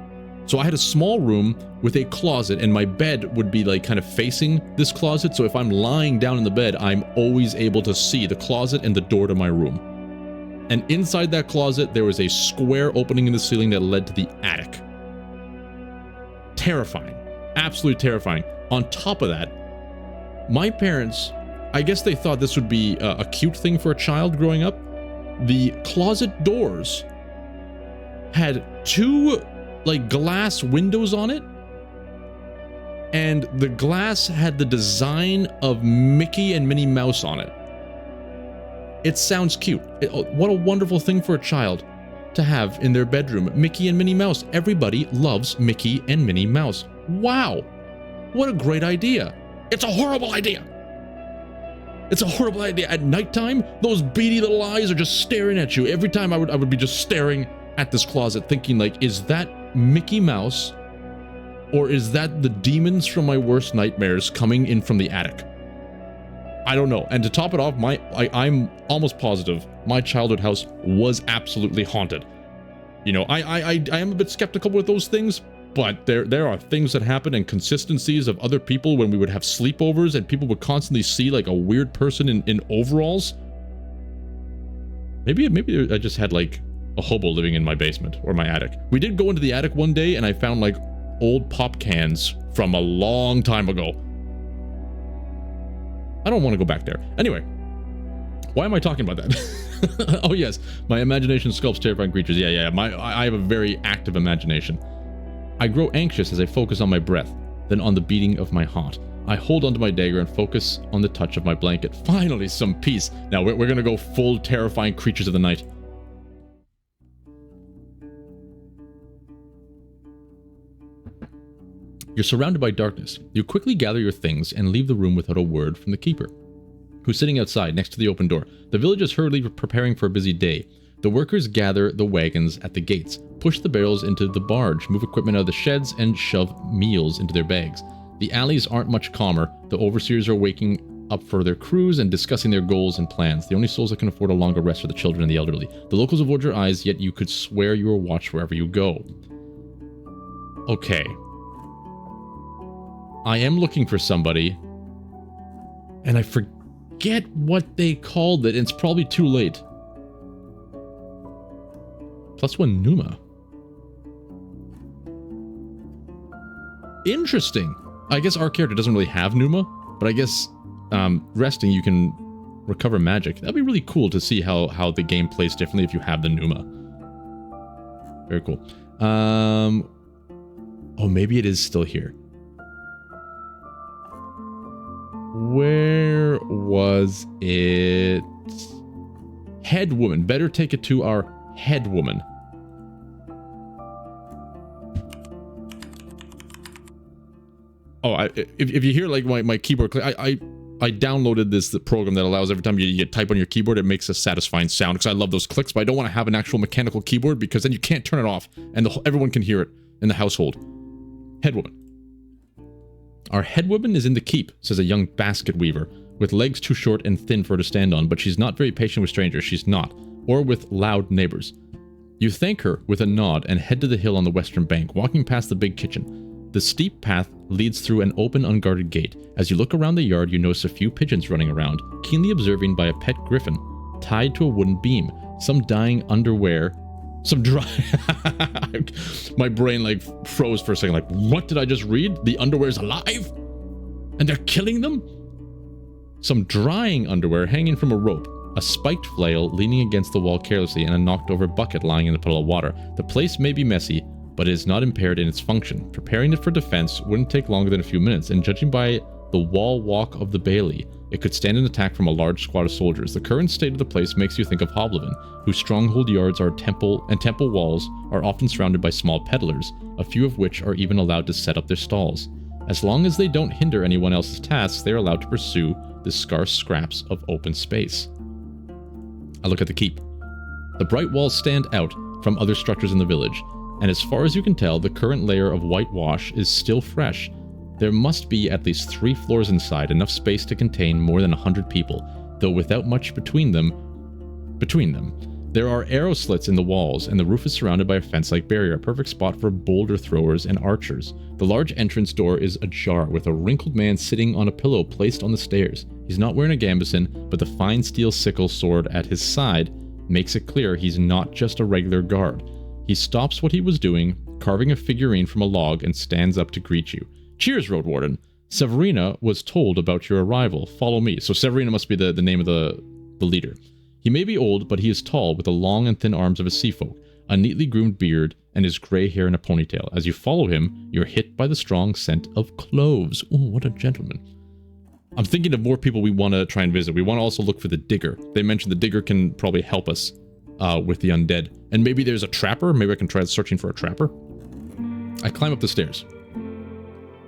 So I had a small room with a closet, and my bed would be like kind of facing this closet. So if I'm lying down in the bed, I'm always able to see the closet and the door to my room. And inside that closet, there was a square opening in the ceiling that led to the attic. terrifying. Absolutely terrifying. On top of that, my parents, I guess they thought this would be a cute thing for a child growing up. The closet doors had 2 like glass windows on it, and the glass had the design of Mickey and Minnie Mouse on it. It sounds cute. What a wonderful thing for a child to have in their bedroom. Mickey and Minnie Mouse. Everybody loves Mickey and Minnie Mouse. Wow. What a great idea. It's a horrible idea. It's a horrible idea. At nighttime, those beady little eyes are just staring at you. Every time I would be just staring at this closet thinking like, is that Mickey Mouse? Or is that the demons from my worst nightmares coming in from the attic? I don't know. And to top it off, I'm almost positive my childhood house was absolutely haunted. You know, I am a bit skeptical with those things, but there are things that happen and consistencies of other people when we would have sleepovers and people would constantly see like a weird person in overalls. Maybe I just had like a hobo living in my basement or my attic. We did go into the attic one day and I found like old pop cans from a long time ago. I don't want to go back there. Anyway, why am I talking about that? Oh yes, my imagination sculpts terrifying creatures. Yeah. I have a very active imagination. I grow anxious as I focus on my breath, then on the beating of my heart. I hold onto my dagger and focus on the touch of my blanket. Finally, some peace. Now we're gonna go full terrifying creatures of the night. You're surrounded by darkness. You quickly gather your things and leave the room without a word from the keeper, who's sitting outside next to the open door. The village is hurriedly preparing for a busy day. The workers gather the wagons at the gates, push the barrels into the barge, move equipment out of the sheds, and shove meals into their bags. The alleys aren't much calmer. The overseers are waking up for their crews and discussing their goals and plans. The only souls that can afford a longer rest are the children and the elderly. The locals avoid your eyes, yet you could swear you are watched wherever you go. Okay. I am looking for somebody, and I forget what they called it, and it's probably too late. +1 Numa. Interesting. I guess our character doesn't really have Numa, but I guess resting you can recover magic. That'd be really cool to see how the game plays differently if you have the Numa. Very cool. Oh, maybe it is still here. Where was it? Headwoman. Better take it to our headwoman. Oh, if you hear like my keyboard click, I downloaded the program that allows every time you type on your keyboard, it makes a satisfying sound because I love those clicks, but I don't want to have an actual mechanical keyboard because then you can't turn it off and everyone can hear it in the household. Headwoman. Our headwoman is in the keep, says a young basket weaver, with legs too short and thin for her to stand on, but she's not very patient with strangers, she's not, or with loud neighbors. You thank her with a nod and head to the hill on the western bank, walking past the big kitchen. The steep path leads through an open, unguarded gate. As you look around the yard, you notice a few pigeons running around, keenly observing by a pet griffin, tied to a wooden beam, some drying underwear. Some dry... My brain like froze for a second, like, what did I just read? The underwear's alive? And they're killing them? Some drying underwear hanging from a rope, a spiked flail leaning against the wall carelessly, and a knocked over bucket lying in a puddle of water. The place may be messy, but it is not impaired in its function. Preparing it for defense wouldn't take longer than a few minutes, and judging by the wall walk of the bailey, it could stand an attack from a large squad of soldiers. The current state of the place makes you think of Hoblivin, whose stronghold yards are temple walls are often surrounded by small peddlers, a few of which are even allowed to set up their stalls. As long as they don't hinder anyone else's tasks, they are allowed to pursue the scarce scraps of open space. I look at the keep. The bright walls stand out from other structures in the village, and as far as you can tell, the current layer of whitewash is still fresh. There must be at least 3 floors inside, enough space to contain more than 100 people, though without much between them. There are arrow slits in the walls, and the roof is surrounded by a fence-like barrier, a perfect spot for boulder throwers and archers. The large entrance door is ajar, with a wrinkled man sitting on a pillow placed on the stairs. He's not wearing a gambeson, but the fine steel sickle sword at his side makes it clear he's not just a regular guard. He stops what he was doing, carving a figurine from a log, and stands up to greet you. Cheers, Roadwarden. Severina was told about your arrival. Follow me. So Severina must be the name of the leader. He may be old, but he is tall, with the long and thin arms of a sea folk, a neatly groomed beard, and his grey hair in a ponytail. As you follow him, you're hit by the strong scent of cloves. Oh, what a gentleman. I'm thinking of more people we want to try and visit. We want to also look for the digger. They mentioned the digger can probably help us with the undead. And maybe there's a trapper. Maybe I can try searching for a trapper. I climb up the stairs.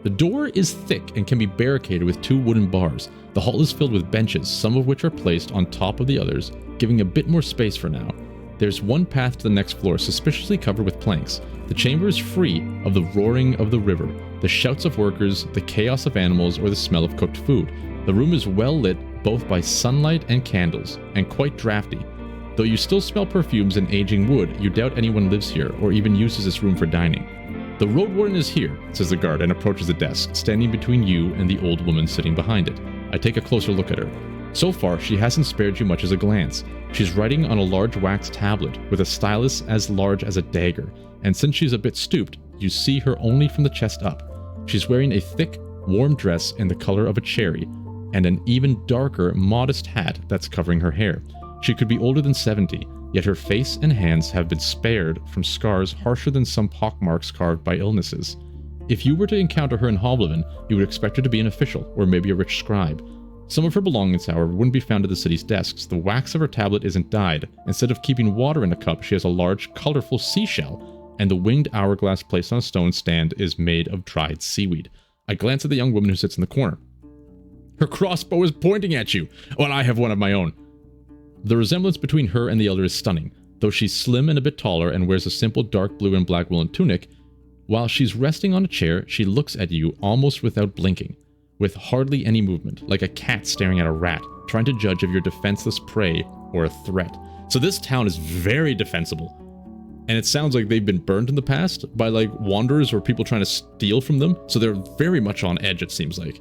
The door is thick and can be barricaded with 2 wooden bars. The hall is filled with benches, some of which are placed on top of the others, giving a bit more space for now. There's one path to the next floor, suspiciously covered with planks. The chamber is free of the roaring of the river, the shouts of workers, the chaos of animals, or the smell of cooked food. The room is well lit both by sunlight and candles, and quite drafty. Though you still smell perfumes and aging wood, you doubt anyone lives here, or even uses this room for dining. The Roadwarden is here, says the guard, and approaches the desk, standing between you and the old woman sitting behind it. I take a closer look at her. So far, she hasn't spared you much as a glance. She's writing on a large wax tablet, with a stylus as large as a dagger, and since she's a bit stooped, you see her only from the chest up. She's wearing a thick, warm dress in the color of a cherry, and an even darker, modest hat that's covering her hair. She could be older than 70, yet her face and hands have been spared from scars harsher than some pockmarks carved by illnesses. If you were to encounter her in Hoblivin, you would expect her to be an official, or maybe a rich scribe. Some of her belongings, however, wouldn't be found at the city's desks. The wax of her tablet isn't dyed. Instead of keeping water in a cup, she has a large, colorful seashell, and the winged hourglass placed on a stone stand is made of dried seaweed. I glance at the young woman who sits in the corner. Her crossbow is pointing at you! Oh, and I have one of my own. The resemblance between her and the elder is stunning. Though she's slim and a bit taller and wears a simple dark blue and black woolen tunic, while she's resting on a chair, she looks at you almost without blinking, with hardly any movement, like a cat staring at a rat, trying to judge if you're defenseless prey or a threat. So this town is very defensible. And it sounds like they've been burned in the past by like wanderers or people trying to steal from them. So they're very much on edge, it seems like.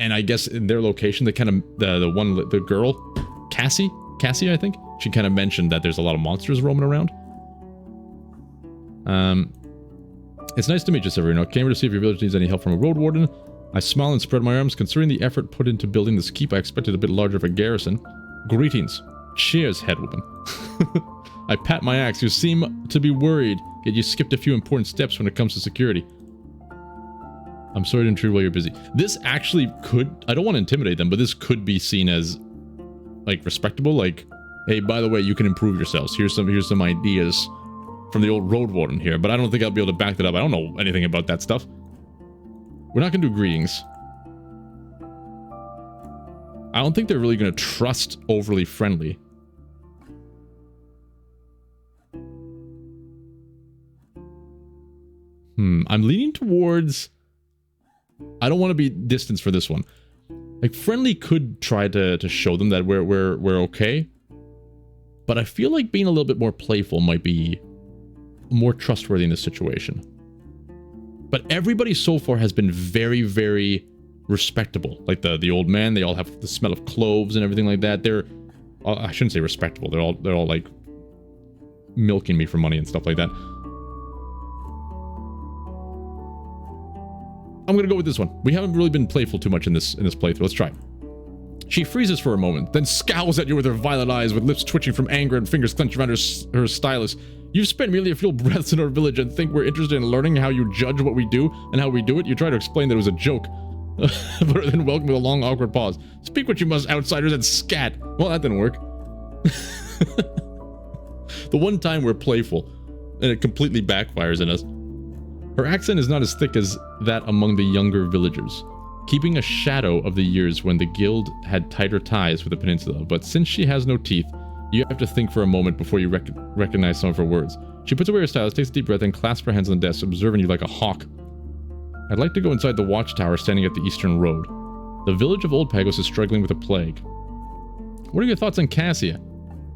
And I guess in their location, they kind of, the girl, Cassie, I think, she kind of mentioned that there's a lot of monsters roaming around. It's nice to meet you, Severino. Came here to see if your village needs any help from a Roadwarden. I smile and spread my arms. Considering the effort put into building this keep, I expected a bit larger of a garrison. Greetings. Cheers, headwoman. I pat my axe. You seem to be worried, yet you skipped a few important steps when it comes to security. I'm sorry to intrude while you're busy. This actually could, I don't want to intimidate them, but this could be seen as, like, respectable. Like, hey, by the way, you can improve yourselves. Here's some ideas from the old Roadwarden here, but I don't think I'll be able to back that up. I don't know anything about that stuff. We're not going to do greetings. I don't think they're really going to trust overly friendly. I'm leaning towards... I don't want to be distance for this one. Like, friendly could try to show them that we're okay. But I feel like being a little bit more playful might be more trustworthy in this situation. But everybody so far has been very, very respectable. Like the old man, they all have the smell of cloves and everything like that. They're, I shouldn't say respectable. They're all like milking me for money and stuff like that. I'm gonna go with this one. We haven't really been playful too much in this playthrough. Let's try. She freezes for a moment, then scowls at you with her violet eyes, with lips twitching from anger and fingers clenched around her stylus. You've spent merely a few breaths in our village and think we're interested in learning how you judge what we do and how we do it. You try to explain that it was a joke, but then welcome with a long, awkward pause. Speak what you must, outsiders, and scat. Well, that didn't work. The one time we're playful, and it completely backfires in us. Her accent is not as thick as that among the younger villagers, keeping a shadow of the years when the guild had tighter ties with the peninsula, but since she has no teeth, you have to think for a moment before you recognize some of her words. She puts away her stylus, takes a deep breath, and clasps her hands on the desk, observing you like a hawk. I'd like to go inside the watchtower standing at the eastern road. The village of Old Pagos is struggling with a plague. What are your thoughts on Cassia?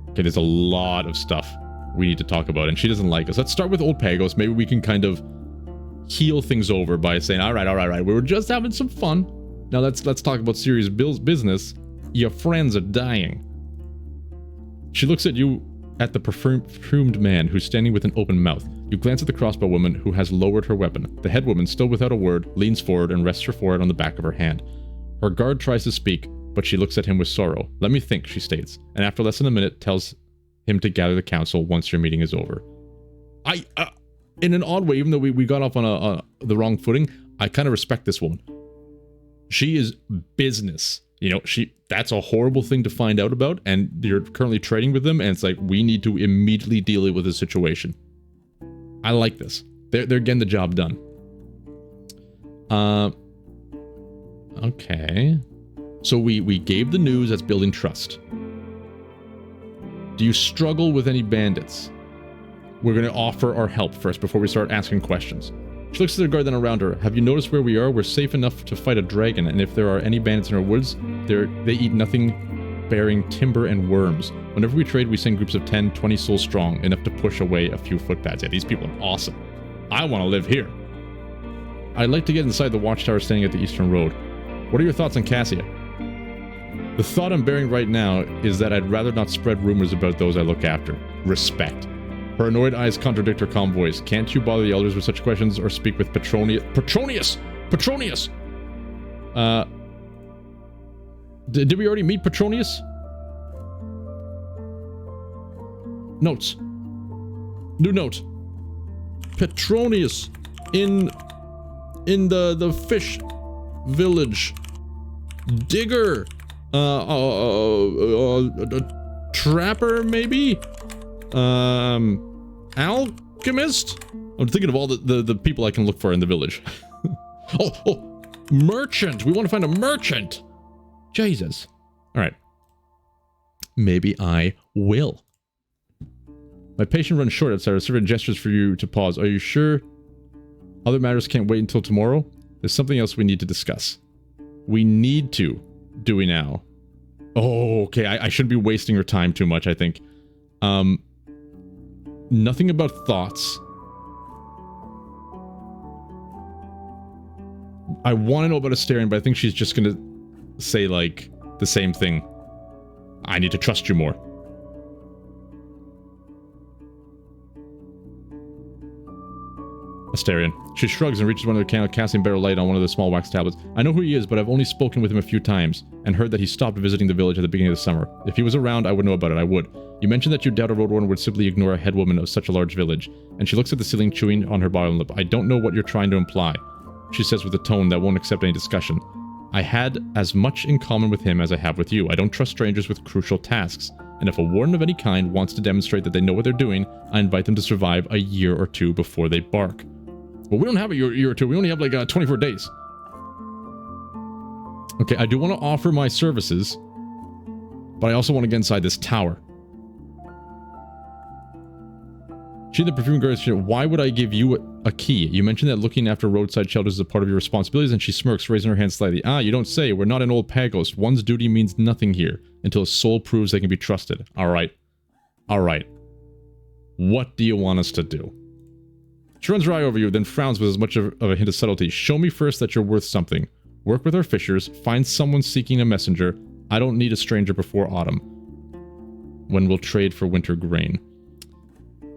Okay, there's a lot of stuff we need to talk about, and she doesn't like us. Let's start with Old Pagos. Maybe we can kind of heal things over by saying, all right, we were just having some fun. Now let's talk about serious business. Your friends are dying. She looks at you, at the perfumed man who's standing with an open mouth. You glance at the crossbow woman, who has lowered her weapon. The headwoman, still without a word, leans forward and rests her forehead on the back of her hand. Her guard tries to speak, but she looks at him with sorrow. Let me think, she states, and after less than a minute tells him to gather the council once your meeting is over. In an odd way, even though we got off on the wrong footing, I kind of respect this woman. She is business. You know, that's a horrible thing to find out about, and you're currently trading with them, and it's like, we need to immediately deal with this situation. I like this. They're getting the job done. Okay. So we gave the news. That's building trust. Do you struggle with any bandits? We're going to offer our help first before we start asking questions. She looks at the guard then around her. Have you noticed where we are? We're safe enough to fight a dragon, and if there are any bandits in our woods, they eat nothing bearing timber and worms. Whenever we trade, we send groups of 10, 20 souls strong, enough to push away a few footpads. Yeah, these people are awesome. I want to live here. I'd like to get inside the watchtower standing at the eastern road. What are your thoughts on Cassia? The thought I'm bearing right now is that I'd rather not spread rumors about those I look after. Respect. Her annoyed eyes contradict her calm voice. Can't you bother the elders with such questions or speak with Petronius? Petronius! Did we already meet Petronius? Notes. New note. Petronius in the fish village. Digger. Trapper maybe? Alchemist? I'm thinking of all the people I can look for in the village. oh, merchant. We want to find a merchant. Jesus. All right. Maybe I will. My patient runs short outside. Several gestures for you to pause. Are you sure other matters can't wait until tomorrow? There's something else we need to discuss. We need to. Do we now? Oh, okay. I shouldn't be wasting her time too much, I think. Nothing about thoughts. I want to know about Astarion, but I think she's just going to say, like, the same thing. I need to trust you more. Astarion. She shrugs and reaches one of the candle, casting better light on one of the small wax tablets. I know who he is, but I've only spoken with him a few times, and heard that he stopped visiting the village at the beginning of the summer. If he was around, I would know about it, I would. You mentioned that you doubt a Roadwarden would simply ignore a headwoman of such a large village, and she looks at the ceiling, chewing on her bottom lip. I don't know what you're trying to imply, she says with a tone that won't accept any discussion. I had as much in common with him as I have with you. I don't trust strangers with crucial tasks, and if a warden of any kind wants to demonstrate that they know what they're doing, I invite them to survive a year or two before they bark. Well, we don't have a year or two. We only have like 24 days. Okay, I do want to offer my services, but I also want to get inside this tower. She and the perfume guard said, why would I give you a key? You mentioned that looking after roadside shelters is a part of your responsibilities, and she smirks, raising her hand slightly. Ah, you don't say. We're not an old Pagos. One's duty means nothing here until a soul proves they can be trusted. All right. All right. What do you want us to do? She runs her eye over you, then frowns with as much of a hint of subtlety. Show me first that you're worth something. Work with our fishers. Find someone seeking a messenger. I don't need a stranger before autumn, when we'll trade for winter grain.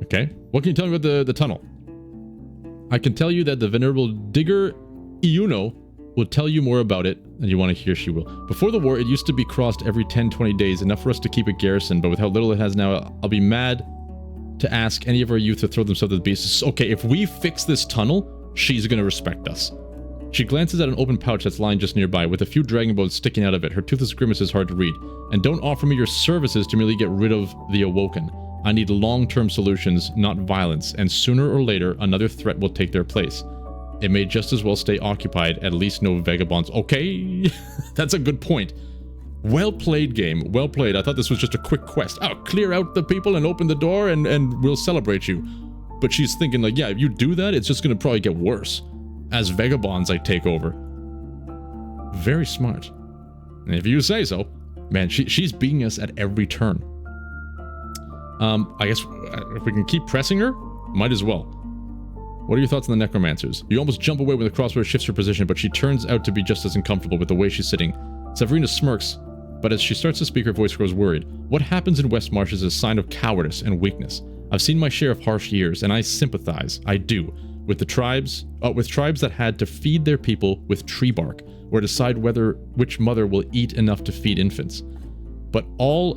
Okay. What can you tell me about the tunnel? I can tell you that the venerable digger Iuno will tell you more about it, and you want to hear she will. Before the war, it used to be crossed every 10-20 days, enough for us to keep a garrison, but with how little it has now, I'll be mad to ask any of our youth to throw themselves at the beasts. Okay, if we fix this tunnel, she's gonna respect us. She glances at an open pouch that's lying just nearby, with a few dragon bones sticking out of it. Her toothless grimace is hard to read. And don't offer me your services to merely get rid of the awoken. I need long-term solutions, not violence, and sooner or later, another threat will take their place. It may just as well stay occupied, at least no vagabonds. Okay, that's a good point. Well played, game. Well played. I thought this was just a quick quest. Oh, clear out the people and open the door and we'll celebrate you. But she's thinking like, yeah, if you do that, it's just going to probably get worse. As vagabonds, I take over. Very smart. And if you say so. Man, she's beating us at every turn. I guess if we can keep pressing her, might as well. What are your thoughts on the necromancers? You almost jump away when the crossbow shifts her position, but she turns out to be just as uncomfortable with the way she's sitting. Severina smirks, but as she starts to speak, her voice grows worried. What happens in Westmarsh is a sign of cowardice and weakness. I've seen my share of harsh years, and I sympathize, I do, with the tribes that had to feed their people with tree bark, or decide which mother will eat enough to feed infants. But all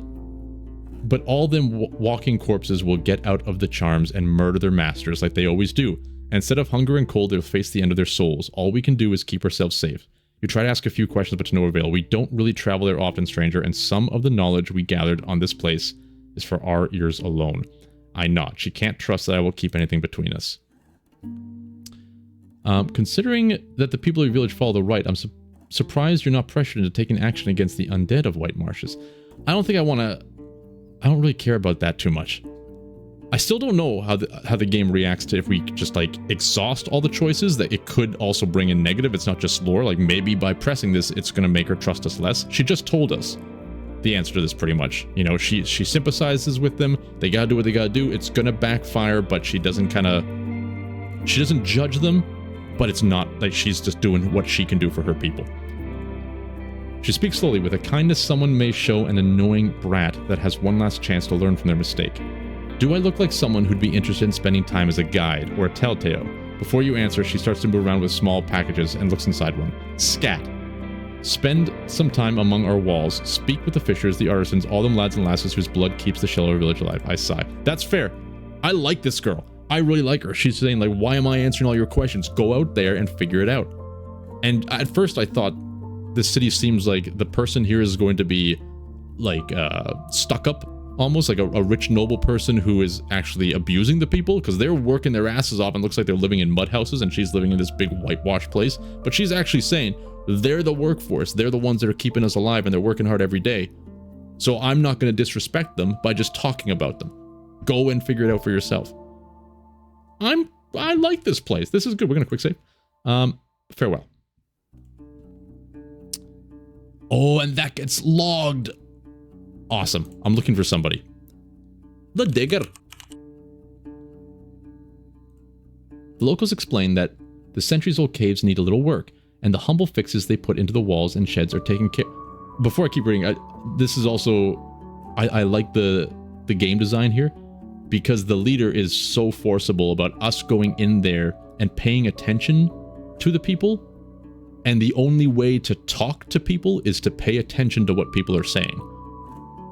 them walking corpses will get out of the charms and murder their masters like they always do. Instead of hunger and cold, they'll face the end of their souls. All we can do is keep ourselves safe. You try to ask a few questions, but to no avail. We don't really travel there often, stranger, and some of the knowledge we gathered on this place is for our ears alone. I nod. She can't trust that I will keep anything between us. Considering that the people of your village follow the right, I'm surprised you're not pressured into taking action against the undead of White Marshes. I don't really care about that too much. I still don't know how the game reacts to if we just like exhaust all the choices, that it could also bring in negative. It's not just lore. Like maybe by pressing this, it's going to make her trust us less. She just told us the answer to this pretty much. You know, she sympathizes with them. They got to do what they got to do. It's going to backfire, but she doesn't judge them, but it's not like she's just doing what she can do for her people. She speaks slowly with a kindness someone may show an annoying brat that has one last chance to learn from their mistake. Do I look like someone who'd be interested in spending time as a guide or a telltale? Before you answer, she starts to move around with small packages and looks inside one. Scat. Spend some time among our walls. Speak with the fishers, the artisans, all them lads and lasses whose blood keeps the Shello village alive. I sigh. That's fair. I like this girl. I really like her. She's saying, like, why am I answering all your questions? Go out there and figure it out. And at first I thought this city seems like the person here is going to be, like, stuck up. Almost like a rich noble person who is actually abusing the people, because they're working their asses off and looks like they're living in mud houses and she's living in this big whitewashed place. But she's actually saying they're the workforce. They're the ones that are keeping us alive and they're working hard every day. So I'm not going to disrespect them by just talking about them. Go and figure it out for yourself. I like this place. This is good. We're going to quick save. Farewell. Oh, and that gets logged. Awesome. I'm looking for somebody. The digger. The locals explain that the centuries-old caves need a little work, and the humble fixes they put into the walls and sheds are taken care... Before I keep reading, this is also... I like the game design here, because the leader is so forcible about us going in there and paying attention to the people, and the only way to talk to people is to pay attention to what people are saying.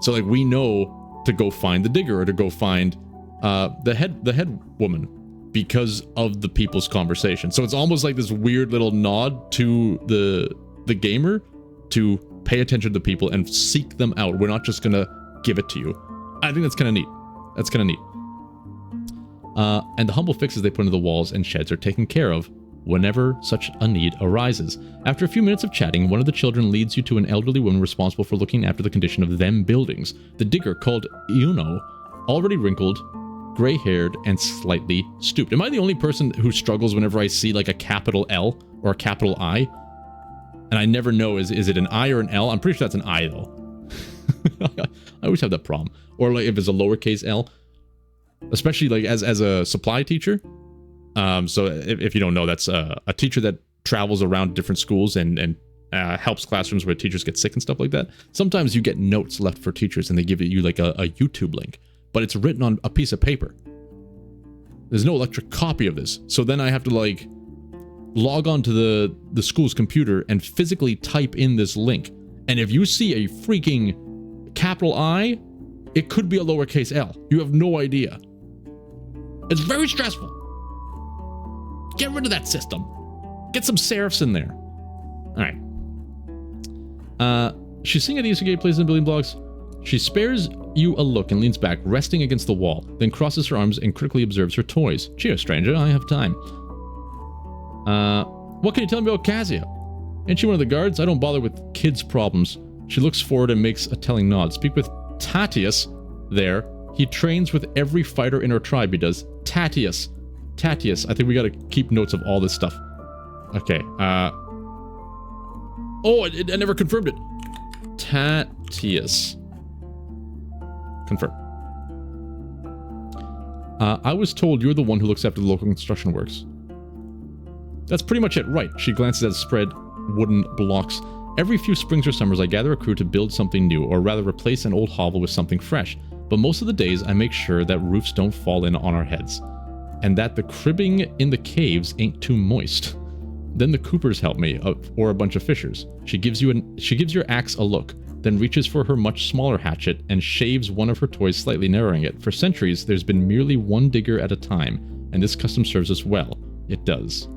So, like, we know to go find the digger or to go find the headwoman because of the people's conversation. So it's almost like this weird little nod to the gamer to pay attention to the people and seek them out. We're not just gonna give it to you. I think that's kind of neat. That's kind of neat. And the humble fixes they put into the walls and sheds are taken care of whenever such a need arises. After a few minutes of chatting, one of the children leads you to an elderly woman responsible for looking after the condition of them buildings. The digger, called Iuno, already wrinkled, gray-haired, and slightly stooped. Am I the only person who struggles whenever I see like a capital L or a capital I? And I never know, is it an I or an L? I'm pretty sure that's an I, though. I always have that problem. Or like if it's a lowercase L. Especially like as a supply teacher. So if you don't know, that's a teacher that travels around different schools and helps classrooms where teachers get sick and stuff like that. Sometimes you get notes left for teachers and they give you like a YouTube link, but it's written on a piece of paper. There's no electric copy of this. So then I have to like log on to the school's computer and physically type in this link. And if you see a freaking capital I, it could be a lowercase L. You have no idea. It's very stressful. Get rid of that system. Get some serifs in there. Alright. She's seeing at the Isuke plays in Billion Blocks. She spares you a look and leans back, resting against the wall, then crosses her arms and critically observes her toys. Cheers, stranger. I have time. What can you tell me about Kazuya? Ain't she one of the guards? I don't bother with kids' problems. She looks forward and makes a telling nod. Speak with Tatius there. He trains with every fighter in our tribe, he does. Tatius. I think we gotta keep notes of all this stuff. Okay, oh, I never confirmed it. Tatius. Confirm. I was told you're the one who looks after the local construction works. That's pretty much it, right. She glances at spread wooden blocks. Every few springs or summers, I gather a crew to build something new, or rather replace an old hovel with something fresh. but most of the days I make sure that roofs don't fall in on our heads, and that the cribbing in the caves ain't too moist. Then the Coopers help me, or a bunch of fishers. She gives your axe a look, then reaches for her much smaller hatchet and shaves one of her toys, slightly narrowing it. For centuries, there's been merely one digger at a time, and this custom serves us well. It does.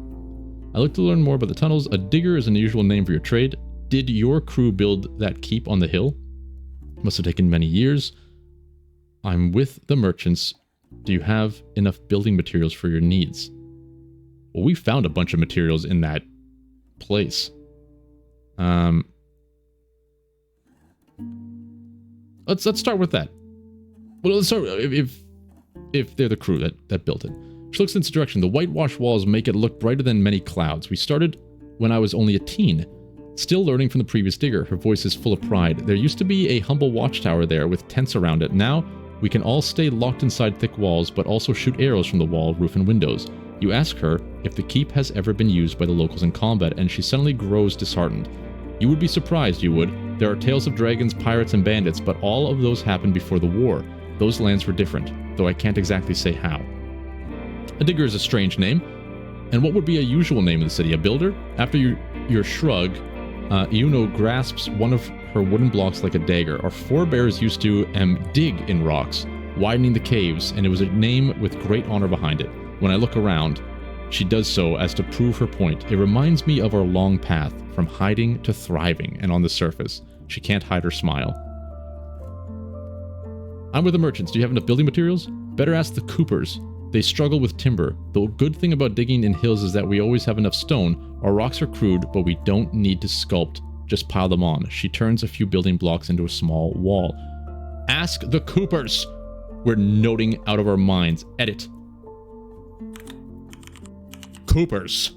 I look to learn more about the tunnels. A digger is an unusual name for your trade. Did your crew build that keep on the hill? Must have taken many years. I'm with the merchants. Do you have enough building materials for your needs? Well, we found a bunch of materials in that place. Let's start with that. Well, let's start if they're the crew that built it. She looks in this direction. The whitewashed walls make it look brighter than many clouds. We started when I was only a teen, still learning from the previous digger. Her voice is full of pride. There used to be a humble watchtower there with tents around it. Now we can all stay locked inside thick walls, but also shoot arrows from the wall, roof, and windows. You ask her if the keep has ever been used by the locals in combat, and she suddenly grows disheartened. You would be surprised, you would. There are tales of dragons, pirates, and bandits, but all of those happened before the war. Those lands were different, though I can't exactly say how. A digger is a strange name. And what would be a usual name in the city? A builder? After your shrug, Iuno grasps one of her wooden blocks like a dagger. Our forebears used to dig in rocks, widening the caves, and it was a name with great honor behind it. When I look around, she does so as to prove her point. It reminds me of our long path, from hiding to thriving, and on the surface, she can't hide her smile. I'm with the merchants. Do you have enough building materials? Better ask the Coopers. They struggle with timber. The good thing about digging in hills is that we always have enough stone. Our rocks are crude, but we don't need to sculpt. Just pile them on. She turns a few building blocks into a small wall. Ask the Coopers. We're noting out of our minds. Edit. Coopers.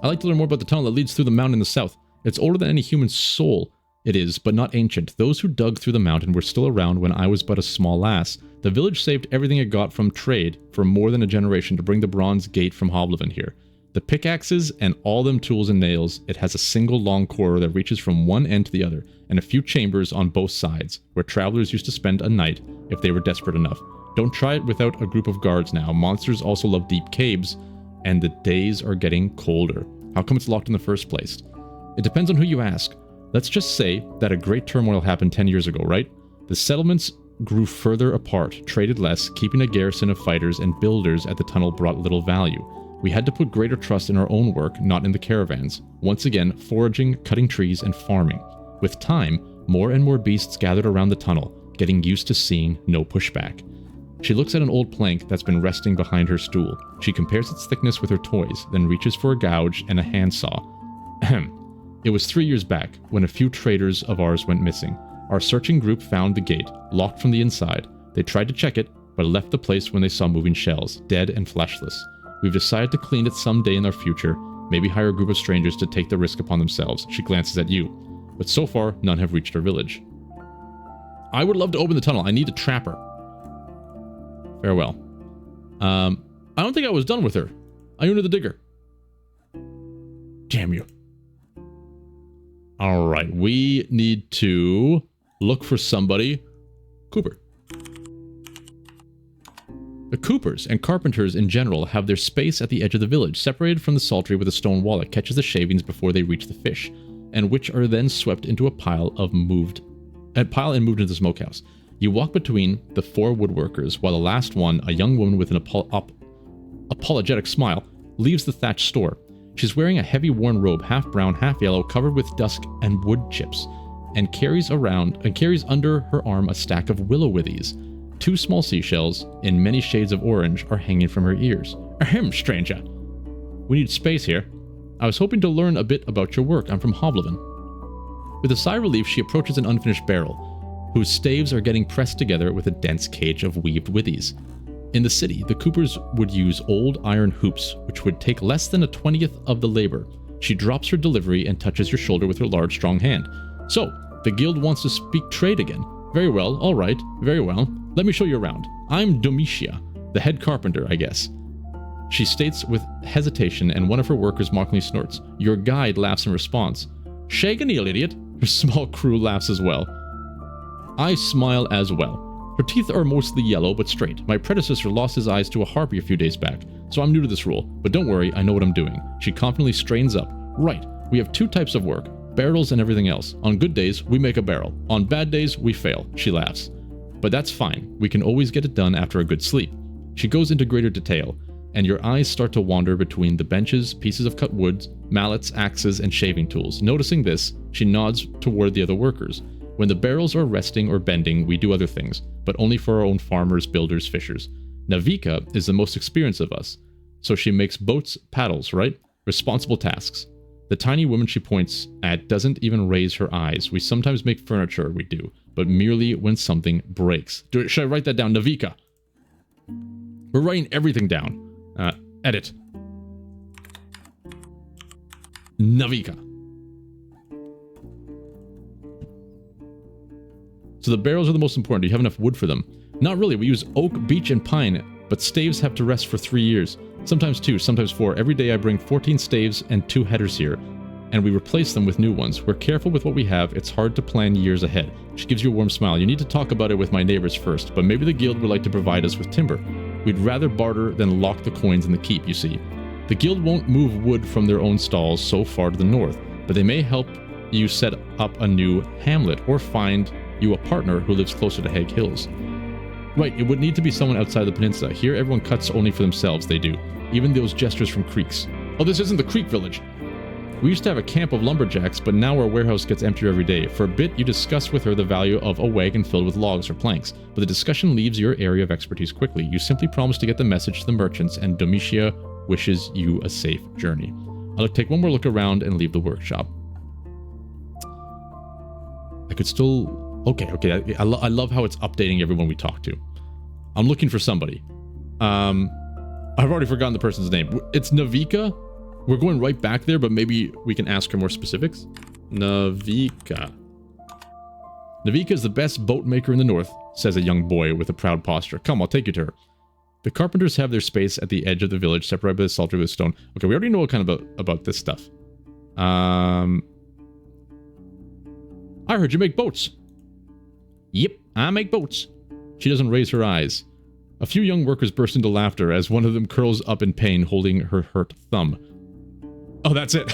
I like to learn more about the tunnel that leads through the mountain in the south. It's older than any human soul. It is, but not ancient. Those who dug through the mountain were still around when I was but a small lass. The village saved everything it got from trade for more than a generation to bring the bronze gate from Hoblivin here. The pickaxes and all them tools and nails, it has a single long corridor that reaches from one end to the other, and a few chambers on both sides, where travelers used to spend a night if they were desperate enough. Don't try it without a group of guards now. Monsters also love deep caves, and the days are getting colder. How come it's locked in the first place? It depends on who you ask. Let's just say that a great turmoil happened 10 years ago, right? The settlements grew further apart, traded less, keeping a garrison of fighters and builders at the tunnel brought little value. We had to put greater trust in our own work, not in the caravans. Once again, foraging, cutting trees, and farming. With time, more and more beasts gathered around the tunnel, getting used to seeing no pushback. She looks at an old plank that's been resting behind her stool. She compares its thickness with her toys, then reaches for a gouge and a handsaw. Ahem. It was 3 years back, when a few traders of ours went missing. Our searching group found the gate, locked from the inside. They tried to check it, but left the place when they saw moving shells, dead and fleshless. We've decided to clean it someday in our future, maybe hire a group of strangers to take the risk upon themselves. She glances at you. But so far, none have reached our village. I would love to open the tunnel. I need to trap her. Farewell. I don't think I was done with her. Iuna the Digger. Damn you. Alright, we need to look for somebody. Cooper. The Coopers and carpenters in general have their space at the edge of the village, separated from the sultry with a stone wall that catches the shavings before they reach the fish, and which are then swept into a pile and moved into the smokehouse. You walk between the 4 woodworkers, while the last one, a young woman with an apologetic smile, leaves the thatched store. She's wearing a heavy worn robe, half brown, half yellow, covered with dust and wood chips, and carries under her arm a stack of willow withies. 2 small seashells, in many shades of orange, are hanging from her ears. Ahem, stranger. We need space here. I was hoping to learn a bit about your work. I'm from Hoblivin. With a sigh of relief, she approaches an unfinished barrel, whose staves are getting pressed together with a dense cage of weaved withies. In the city, the Coopers would use old iron hoops, which would take less than a 20th of the labor. She drops her delivery and touches your shoulder with her large, strong hand. So, the guild wants to speak trade again. Very well, all right, very well. Let me show you around. I'm Domitia, the head carpenter, I guess. She states with hesitation, and one of her workers mockingly snorts. Your guide laughs in response. Shake an eel, idiot. Her small crew laughs as well. I smile as well. Her teeth are mostly yellow but straight. My predecessor lost his eyes to a harpy a few days back, so I'm new to this role. But don't worry, I know what I'm doing. She confidently straightens up. Right, we have 2 types of work. Barrels and everything else. On good days, we make a barrel. On bad days, we fail. She laughs. But that's fine. We can always get it done after a good sleep. She goes into greater detail, and your eyes start to wander between the benches, pieces of cut wood, mallets, axes, and shaving tools. Noticing this, she nods toward the other workers. When the barrels are resting or bending, we do other things, but only for our own farmers, builders, fishers. Navika is the most experienced of us, so she makes boats, paddles, right? Responsible tasks. The tiny woman she points at doesn't even raise her eyes. We sometimes make furniture, we do, but merely when something breaks. Should I write that down? Navika. We're writing everything down. Edit. Navika. So the barrels are the most important. Do you have enough wood for them? Not really. We use oak, beech, and pine, but staves have to rest for 3 years. Sometimes 2, sometimes 4. Every day I bring 14 staves and 2 headers here, and we replace them with new ones. We're careful with what we have. It's hard to plan years ahead. She gives you a warm smile. You need to talk about it with my neighbors first, but maybe the guild would like to provide us with timber. We'd rather barter than lock the coins in the keep, you see. The guild won't move wood from their own stalls so far to the north, but they may help you set up a new hamlet or find you a partner who lives closer to Hag Hills. Right, it would need to be someone outside the peninsula. Here everyone cuts only for themselves, they do. Even those jesters from creeks. Oh, this isn't the creek village. We used to have a camp of lumberjacks, but now our warehouse gets emptier every day. For a bit, you discuss with her the value of a wagon filled with logs or planks, but the discussion leaves your area of expertise quickly. You simply promise to get the message to the merchants, and Domitia wishes you a safe journey. I'll take one more look around and leave the workshop. I could still... Okay. I love how it's updating everyone we talk to. I'm looking for somebody. I've already forgotten the person's name. It's Navika. We're going right back there, but maybe we can ask her more specifics. Navika. Navika is the best boat maker in the north, says a young boy with a proud posture. Come, I'll take you to her. The carpenters have their space at the edge of the village, separated by the sultry with stone. Okay, we already know kind of about this stuff. I heard you make boats. Yep, I make boats. She doesn't raise her eyes. A few young workers burst into laughter as one of them curls up in pain, holding her hurt thumb. Oh, that's it.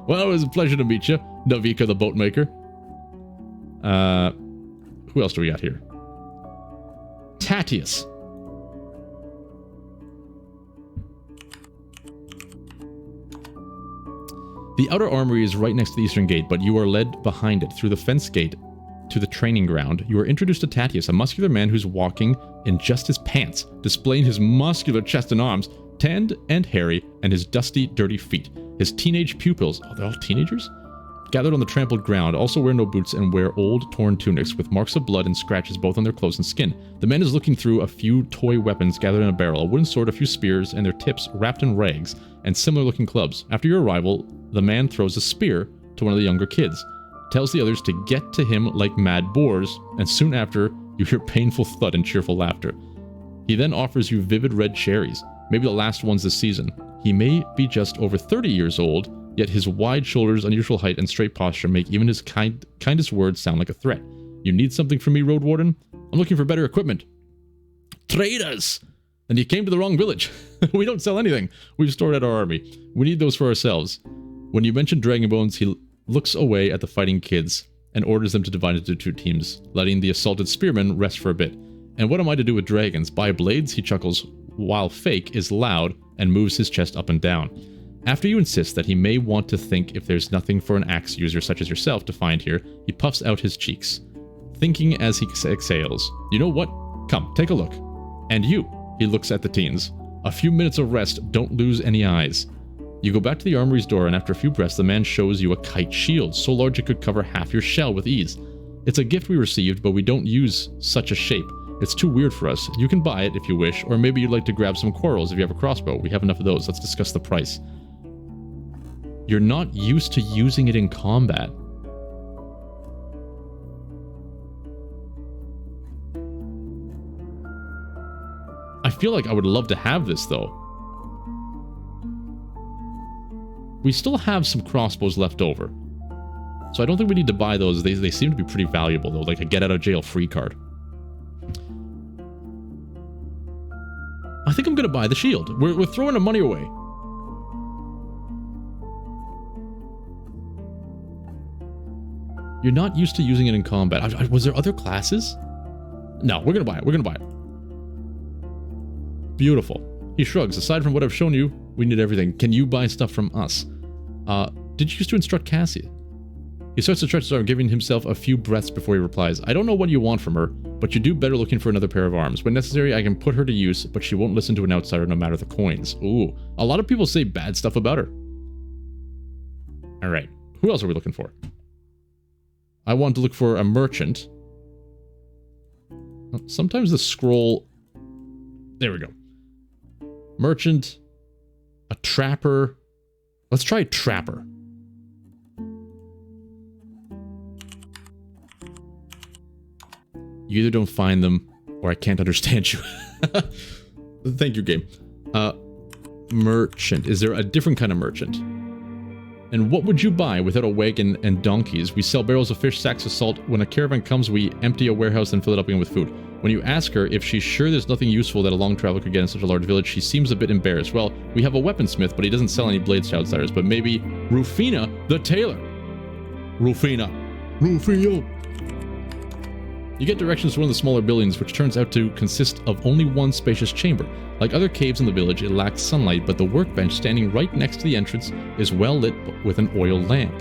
Well, it was a pleasure to meet you, Navika the boat maker. Who else do we got here? Tatius. The outer armory is right next to the eastern gate, but you are led behind it through the fence gate to the training ground. You are introduced to Tatius, a muscular man who's walking in just his pants, displaying his muscular chest and arms, tanned and hairy, and his dusty, dirty feet. His teenage pupils, oh, they're all teenagers? Gathered on the trampled ground, also wear no boots and wear old, torn tunics with marks of blood and scratches both on their clothes and skin. The man is looking through a few toy weapons gathered in a barrel, a wooden sword, a few spears, and their tips wrapped in rags, and similar-looking clubs. After your arrival, the man throws a spear to one of the younger kids, tells the others to get to him like mad boars, and soon after, you hear painful thud and cheerful laughter. He then offers you vivid red cherries, maybe the last ones this season. He may be just over 30 years old, yet his wide shoulders, unusual height, and straight posture make even his kindest words sound like a threat. You need something from me, Roadwarden? I'm looking for better equipment. Trade us! And you came to the wrong village. We don't sell anything. We've stored at our army. We need those for ourselves. When you mention Dragon Bones, he looks away at the fighting kids and orders them to divide into 2 teams, letting the assaulted spearmen rest for a bit. And what am I to do with dragons? Buy blades? He chuckles, while Fake is loud and moves his chest up and down. After you insist that he may want to think if there's nothing for an axe user such as yourself to find here, he puffs out his cheeks, thinking as he exhales. You know what? Come, take a look. And you, he looks at the teens. A few minutes of rest, don't lose any eyes. You go back to the armory's door, and after a few breaths, the man shows you a kite shield, so large it could cover half your shell with ease. It's a gift we received, but we don't use such a shape. It's too weird for us. You can buy it if you wish, or maybe you'd like to grab some quarrels if you have a crossbow. We have enough of those. Let's discuss the price. You're not used to using it in combat. I feel like I would love to have this, though. We still have some crossbows left over. So I don't think we need to buy those. They seem to be pretty valuable, though, like a get-out-of-jail-free card. I think I'm going to buy the shield. We're throwing the money away. You're not used to using it in combat. Was there other classes? No, we're going to buy it. We're going to buy it. Beautiful. He shrugs. Aside from what I've shown you, we need everything. Can you buy stuff from us? Did you used to instruct Cassie? He starts to stretch his arm, giving himself a few breaths before he replies. I don't know what you want from her, but you do better looking for another pair of arms. When necessary, I can put her to use, but she won't listen to an outsider no matter the coins. Ooh, a lot of people say bad stuff about her. All right, who else are we looking for? I want to look for a merchant. Sometimes the scroll... There we go. Merchant. A trapper. Let's try trapper. You either don't find them, or I can't understand you. Thank you, game. Merchant. Is there a different kind of merchant? And what would you buy without a wagon and donkeys? We sell barrels of fish, sacks of salt. When a caravan comes, we empty a warehouse and fill it up again with food. When you ask her if she's sure there's nothing useful that a long traveler could get in such a large village, she seems a bit embarrassed. Well, we have a weaponsmith, but he doesn't sell any blades to outsiders. But maybe Rufina the tailor. Rufina. You get directions to one of the smaller buildings, which turns out to consist of only one spacious chamber. Like other caves in the village, it lacks sunlight, but the workbench standing right next to the entrance is well lit with an oil lamp.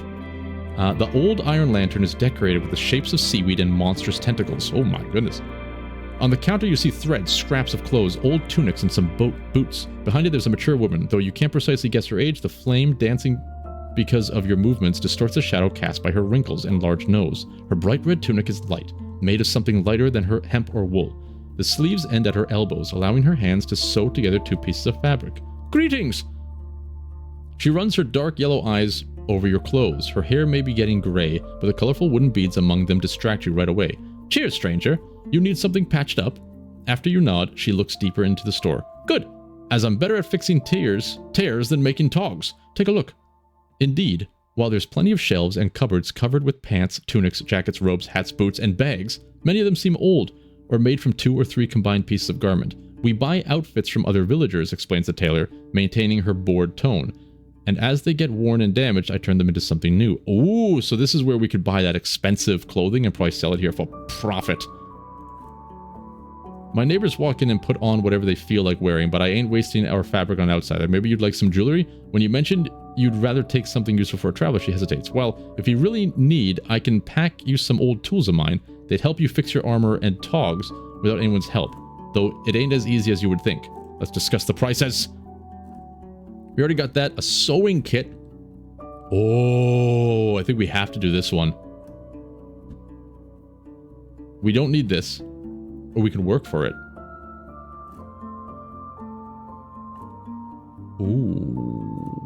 The old iron lantern is decorated with the shapes of seaweed and monstrous tentacles. Oh my goodness. On the counter you see threads, scraps of clothes, old tunics, and some boots. Behind it there's a mature woman. Though you can't precisely guess her age, the flame dancing because of your movements distorts the shadow cast by her wrinkles and large nose. Her bright red tunic is light, made of something lighter than her hemp or wool. The sleeves end at her elbows, allowing her hands to sew together two pieces of fabric. Greetings! She runs her dark yellow eyes over your clothes. Her hair may be getting gray, but the colorful wooden beads among them distract you right away. Cheers, stranger! You need something patched up? After you nod, she looks deeper into the store. Good! As I'm better at fixing tears than making togs. Take a look. Indeed, while there's plenty of shelves and cupboards covered with pants, tunics, jackets, robes, hats, boots, and bags, many of them seem old, or made from 2 or 3 combined pieces of garment. We buy outfits from other villagers, explains the tailor, maintaining her bored tone. And as they get worn and damaged, I turn them into something new. Ooh, so this is where we could buy that expensive clothing and probably sell it here for profit. My neighbors walk in and put on whatever they feel like wearing, but I ain't wasting our fabric on outsider. Maybe you'd like some jewelry? When you mentioned you'd rather take something useful for a traveler, she hesitates. Well, if you really need, I can pack you some old tools of mine. They'd help you fix your armor and togs without anyone's help, though it ain't as easy as you would think. Let's discuss the prices. We already got that. A sewing kit. Oh, I think we have to do this one. We don't need this, or we can work for it. Ooh.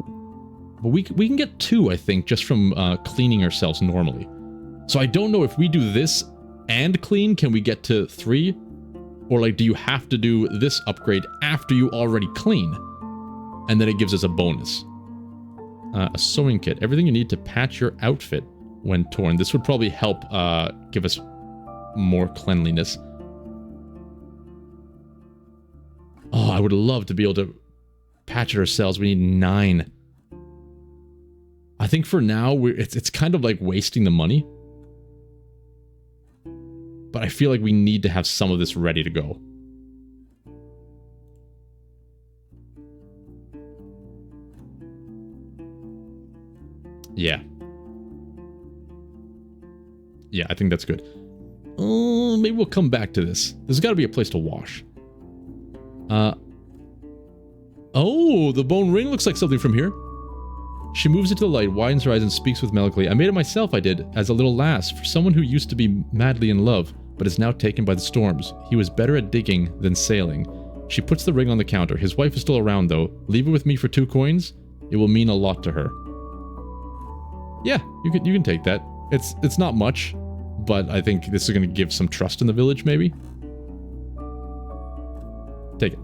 But we can get 2, I think, just from cleaning ourselves normally. So I don't know if we do this and clean, can we get to 3? Or like, do you have to do this upgrade after you already clean? And then it gives us a bonus. A sewing kit. Everything you need to patch your outfit when torn. This would probably help give us more cleanliness. Oh, I would love to be able to patch it ourselves. We need 9. I think for now, it's kind of like wasting the money. But I feel like we need to have some of this ready to go. Yeah. Yeah, I think that's good. Maybe we'll come back to this. There's got to be a place to wash. Oh, the bone ring looks like something from here. She moves into the light, widens her eyes, and speaks with melancholy. I made it myself, I did, as a little lass, for someone who used to be madly in love, but is now taken by the storms. He was better at digging than sailing. She puts the ring on the counter. His wife is still around, though. Leave it with me for 2 coins. It will mean a lot to her. Yeah, you can take that. It's not much, but I think this is going to give some trust in the village, maybe. Take it.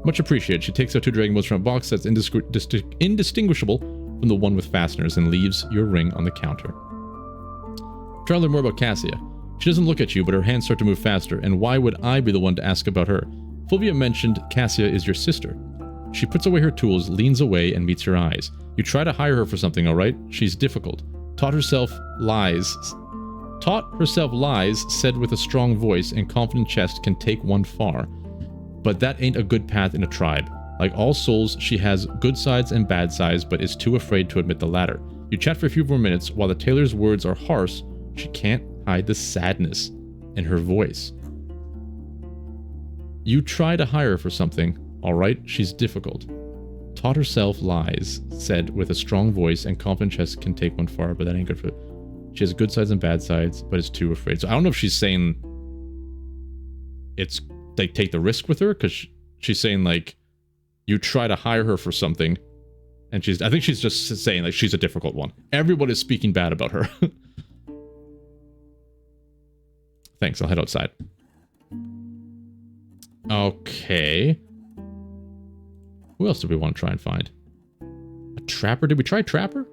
Much appreciated. She takes out 2 dragon boats from a box that's indistinguishable from the one with fasteners and leaves your ring on the counter. Try to learn more about Cassia. She doesn't look at you, but her hands start to move faster, and why would I be the one to ask about her? Fulvia mentioned Cassia is your sister. She puts away her tools, leans away, and meets your eyes. You try to hire her for something, alright? She's difficult. Taught herself lies, said with a strong voice and confident chest, can take one far. But that ain't a good path in a tribe. Like all souls, she has good sides and bad sides, but is too afraid to admit the latter. You chat for a few more minutes. While the tailor's words are harsh, she can't hide the sadness in her voice. You try to hire her for something, alright? She's difficult. Taught herself lies, said with a strong voice and confident chest, can take one far, but that ain't good for... She has good sides and bad sides, but is too afraid. So I don't know if she's saying it's like take the risk with her, because she's saying like you try to hire her for something, and I think she's just saying like she's a difficult one. Everyone is speaking bad about her. Thanks, I'll head outside. Okay. Who else do we want to try and find? A trapper? Did we try trapper?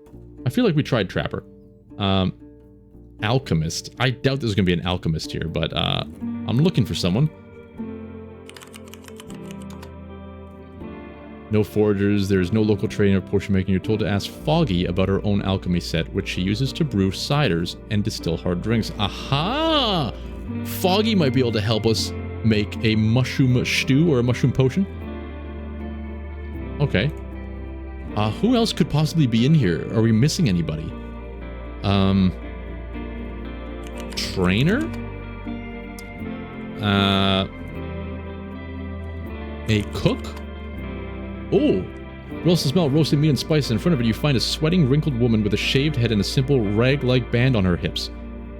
I feel like we tried trapper. Alchemist. I doubt there's going to be an alchemist here, but I'm looking for someone. No foragers, there's no local trading or potion making. You're told to ask Foggy about her own alchemy set, which she uses to brew ciders and distill hard drinks. Aha! Foggy might be able to help us make a mushroom stew or a mushroom potion. Okay. Who else could possibly be in here? Are we missing anybody? Trainer? A cook? Oh! You also smell roasted meat and spices. In front of it, you find a sweating, wrinkled woman with a shaved head and a simple rag-like band on her hips.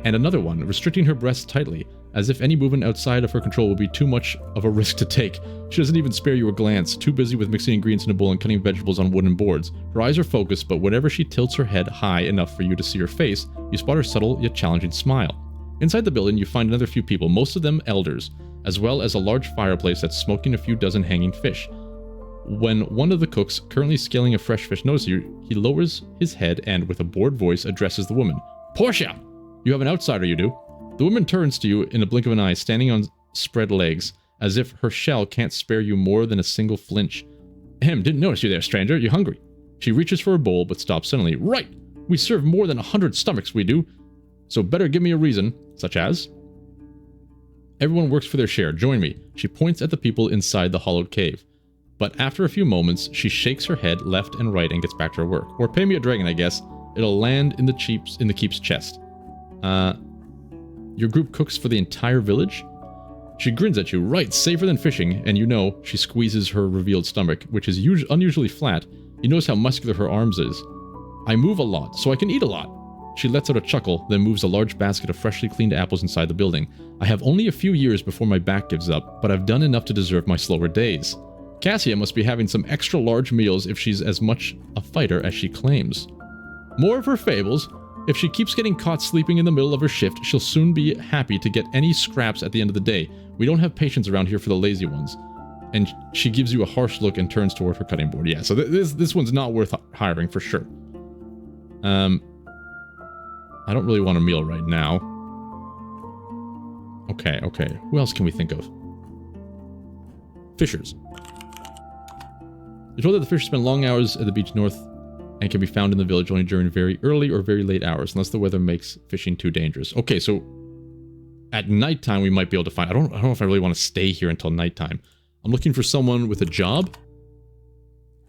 And another one, restricting her breasts tightly, as if any movement outside of her control would be too much of a risk to take. She doesn't even spare you a glance, too busy with mixing ingredients in a bowl and cutting vegetables on wooden boards. Her eyes are focused, but whenever she tilts her head high enough for you to see her face, you spot her subtle yet challenging smile. Inside the building, you find another few people, most of them elders, as well as a large fireplace that's smoking a few dozen hanging fish. When one of the cooks, currently scaling a fresh fish, notices you, he lowers his head and, with a bored voice, addresses the woman. Portia! You have an outsider, you do. The woman turns to you in a blink of an eye, standing on spread legs, as if her shell can't spare you more than a single flinch. Didn't notice you there, stranger. You hungry? She reaches for a bowl, but stops suddenly. Right! We serve more than 100 stomachs, we do. So better give me a reason, such as... Everyone works for their share. Join me. She points at the people inside the hollowed cave. But after a few moments, she shakes her head left and right and gets back to her work. Or pay me a dragon, I guess. It'll land in the keep's chest. Your group cooks for the entire village? She grins at you. Right, safer than fishing. And you know, she squeezes her revealed stomach, which is unusually flat. You notice how muscular her arms is. I move a lot, so I can eat a lot. She lets out a chuckle, then moves a large basket of freshly cleaned apples inside the building. I have only a few years before my back gives up, but I've done enough to deserve my slower days. Cassia must be having some extra large meals if she's as much a fighter as she claims. More of her fables. If she keeps getting caught sleeping in the middle of her shift, she'll soon be happy to get any scraps at the end of the day. We don't have patience around here for the lazy ones. And she gives you a harsh look and turns toward her cutting board. Yeah, so this one's not worth hiring for sure. I don't really want a meal right now. Okay. Who else can we think of? Fishers. You're told that the fishers spend long hours at the beach north and can be found in the village only during very early or very late hours, unless the weather makes fishing too dangerous. Okay, so at nighttime we might be able to find... I don't know if I really want to stay here until nighttime. I'm looking for someone with a job.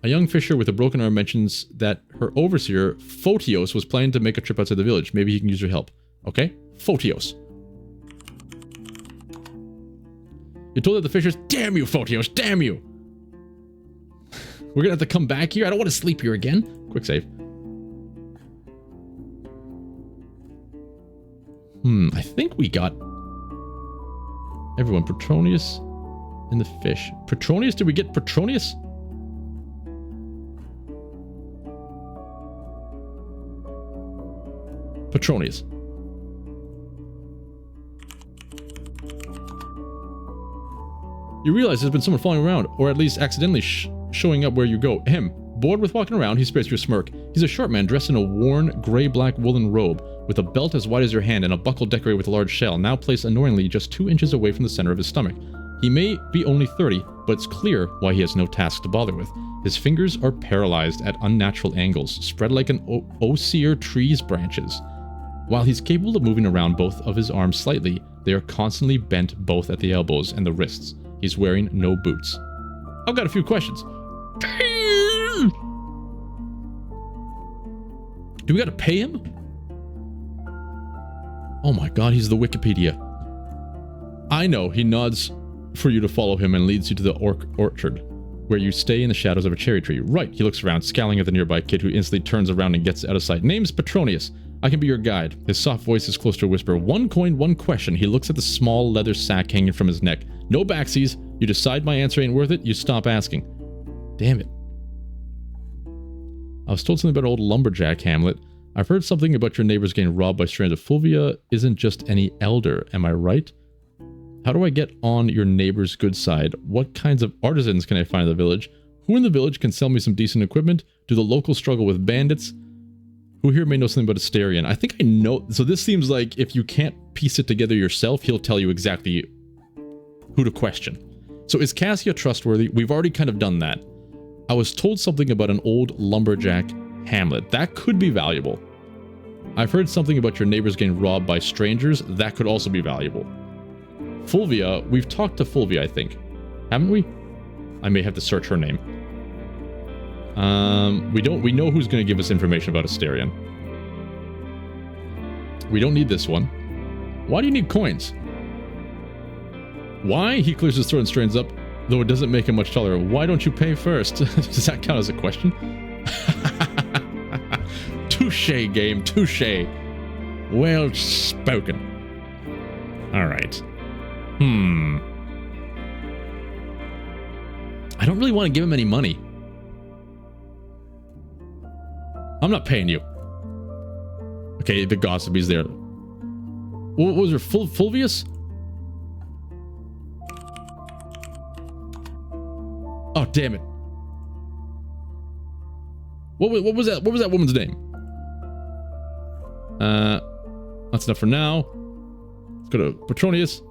A young fisher with a broken arm mentions that her overseer, Photios, was planning to make a trip outside the village. Maybe he can use your help. Okay? Photios. You're told that the fishers... Damn you, Photios! Damn you! We're gonna have to come back here? I don't want to sleep here again. Quick save. I think we got... everyone. Petronius and the fish. Petronius? Did we get Petronius? Petronius. You realize there's been someone following around, or at least accidentally showing up where you go. Bored with walking around, he spares your smirk. He's a short man dressed in a worn, gray-black woolen robe, with a belt as wide as your hand and a buckle decorated with a large shell, now placed annoyingly just 2 inches away from the center of his stomach. He may be only 30, but it's clear why he has no task to bother with. His fingers are paralyzed at unnatural angles, spread like an osier tree's branches. While he's capable of moving around both of his arms slightly, they are constantly bent both at the elbows and the wrists. He's wearing no boots. I've got a few questions. Do we gotta pay him? Oh my god, he's the Wikipedia. I know, he nods for you to follow him and leads you to the orchard, where you stay in the shadows of a cherry tree. Right, he looks around, scowling at the nearby kid who instantly turns around and gets out of sight. Name's Petronius. I can be your guide. His soft voice is close to a whisper. 1 coin, 1 question. He looks at the small leather sack hanging from his neck. No backsies. You decide my answer ain't worth it, you stop asking. Damn it. I was told something about old lumberjack Hamlet. I've heard something about your neighbors getting robbed by strangers. Fulvia isn't just any elder, am I right? How do I get on your neighbor's good side? What kinds of artisans can I find in the village? Who in the village can sell me some decent equipment? Do the locals struggle with bandits? Who here may know something about Asterion? I think I know. So this seems like if you can't piece it together yourself, he'll tell you exactly who to question. So is Cassia trustworthy? We've already kind of done that. I was told something about an old lumberjack Hamlet. That could be valuable. I've heard something about your neighbors getting robbed by strangers. That could also be valuable. Fulvia, we've talked to Fulvia, I think. Haven't we? I may have to search her name. We know who's going to give us information about Asterion. We don't need this one. Why do you need coins? Why? He clears his throat and straightens up, though it doesn't make him much taller. Why don't you pay first? Does that count as a question? Touché, game. Touché. Well spoken. Alright. I don't really want to give him any money. I'm not paying you. Okay, the gossipy's there. What was her? Fulvius? Oh, damn it. What was that? What was that woman's name? That's enough for now. Let's go to Petronius.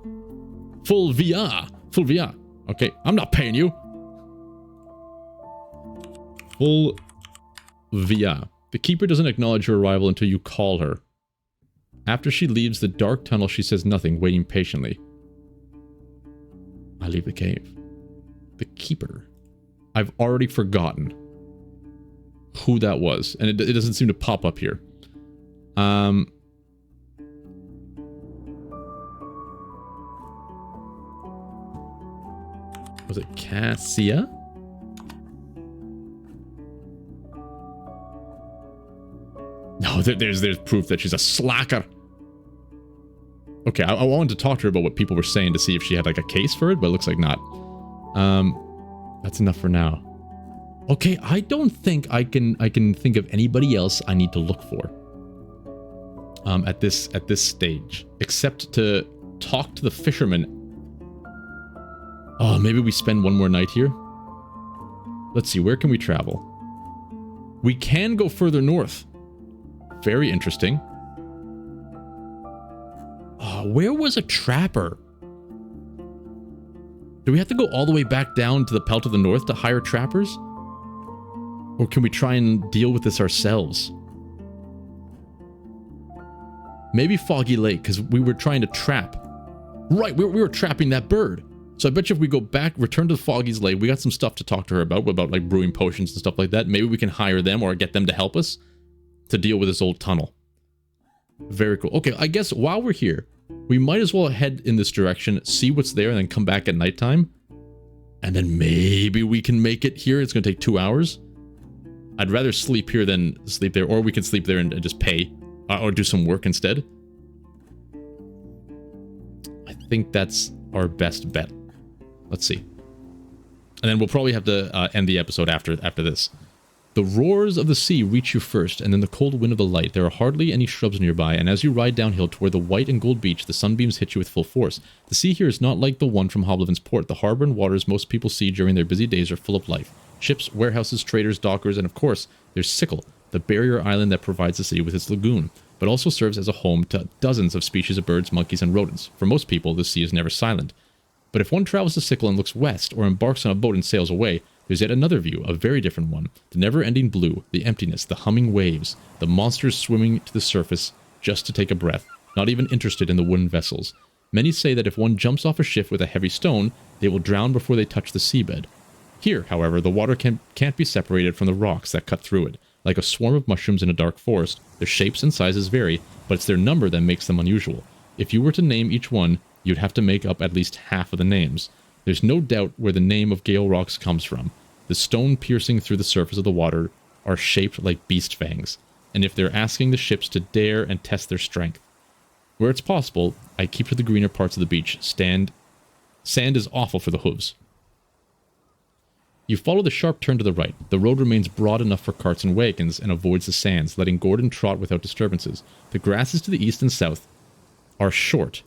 Fulvia. Fulvia. Okay, I'm not paying you. Fulvia. The keeper doesn't acknowledge your arrival until you call her. After she leaves the dark tunnel, she says nothing, waiting patiently. I leave the cave. The keeper. I've already forgotten who that was, and it doesn't seem to pop up here. Was it Cassia? No, there's proof that she's a slacker. Okay, I wanted to talk to her about what people were saying to see if she had like a case for it, but it looks like not. That's enough for now. Okay, I don't think I can think of anybody else I need to look for. At this stage, except to talk to the fisherman. Oh, maybe we spend one more night here. Let's see, where can we travel? We can go further north. Very interesting. Oh, where was a trapper? Do we have to go all the way back down to the Pelt of the North to hire trappers? Or can we try and deal with this ourselves? Maybe Foggy Lake, because we were trying to trap. Right, we were trapping that bird. So I bet you if we go back, return to Foggy's Lake, we got some stuff to talk to her about like brewing potions and stuff like that. Maybe we can hire them or get them to help us to deal with this old tunnel. Very cool. Okay, I guess while we're here, we might as well head in this direction, see what's there, and then come back at nighttime. And then maybe we can make it here. It's going to take 2 hours. I'd rather sleep here than sleep there, or we can sleep there and just pay, or do some work instead. I think that's our best bet. Let's see. And then we'll probably have to end the episode after this. The roars of the sea reach you first, and then the cold wind of the light. There are hardly any shrubs nearby, and as you ride downhill toward the white and gold beach, the sunbeams hit you with full force. The sea here is not like the one from Hoblevin's port. The harbor and waters most people see during their busy days are full of life. Ships, warehouses, traders, dockers, and of course, there's Sickle, the barrier island that provides the city with its lagoon, but also serves as a home to dozens of species of birds, monkeys, and rodents. For most people, the sea is never silent. But if one travels to Sickle and looks west, or embarks on a boat and sails away, there's yet another view, a very different one. The never-ending blue, the emptiness, the humming waves, the monsters swimming to the surface just to take a breath, not even interested in the wooden vessels. Many say that if one jumps off a ship with a heavy stone, they will drown before they touch the seabed. Here, however, the water can't be separated from the rocks that cut through it. Like a swarm of mushrooms in a dark forest, their shapes and sizes vary, but it's their number that makes them unusual. If you were to name each one, you'd have to make up at least half of the names. There's no doubt where the name of Gale rocks comes from. The stone piercing through the surface of the water are shaped like beast fangs, and if they're asking the ships to dare and test their strength. Where it's possible, I keep to the greener parts of the beach. Sand is awful for the hooves. You follow the sharp turn to the right. The road remains broad enough for carts and wagons and avoids the sands, letting Gordon trot without disturbances. The grasses to the east and south are short,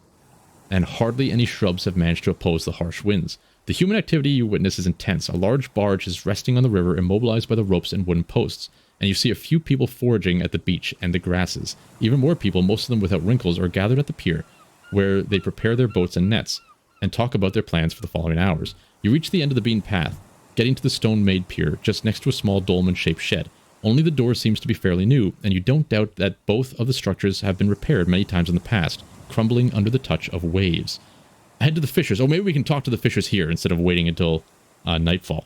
and hardly any shrubs have managed to oppose the harsh winds. The human activity you witness is intense. A large barge is resting on the river, immobilized by the ropes and wooden posts, and you see a few people foraging at the beach and the grasses. Even more people, most of them without wrinkles, are gathered at the pier, where they prepare their boats and nets, and talk about their plans for the following hours. You reach the end of the beaten path, getting to the stone-made pier, just next to a small dolmen-shaped shed. Only the door seems to be fairly new, and you don't doubt that both of the structures have been repaired many times in the past, crumbling under the touch of waves. Head to the fishers. Oh, maybe we can talk to the fishers here instead of waiting until nightfall.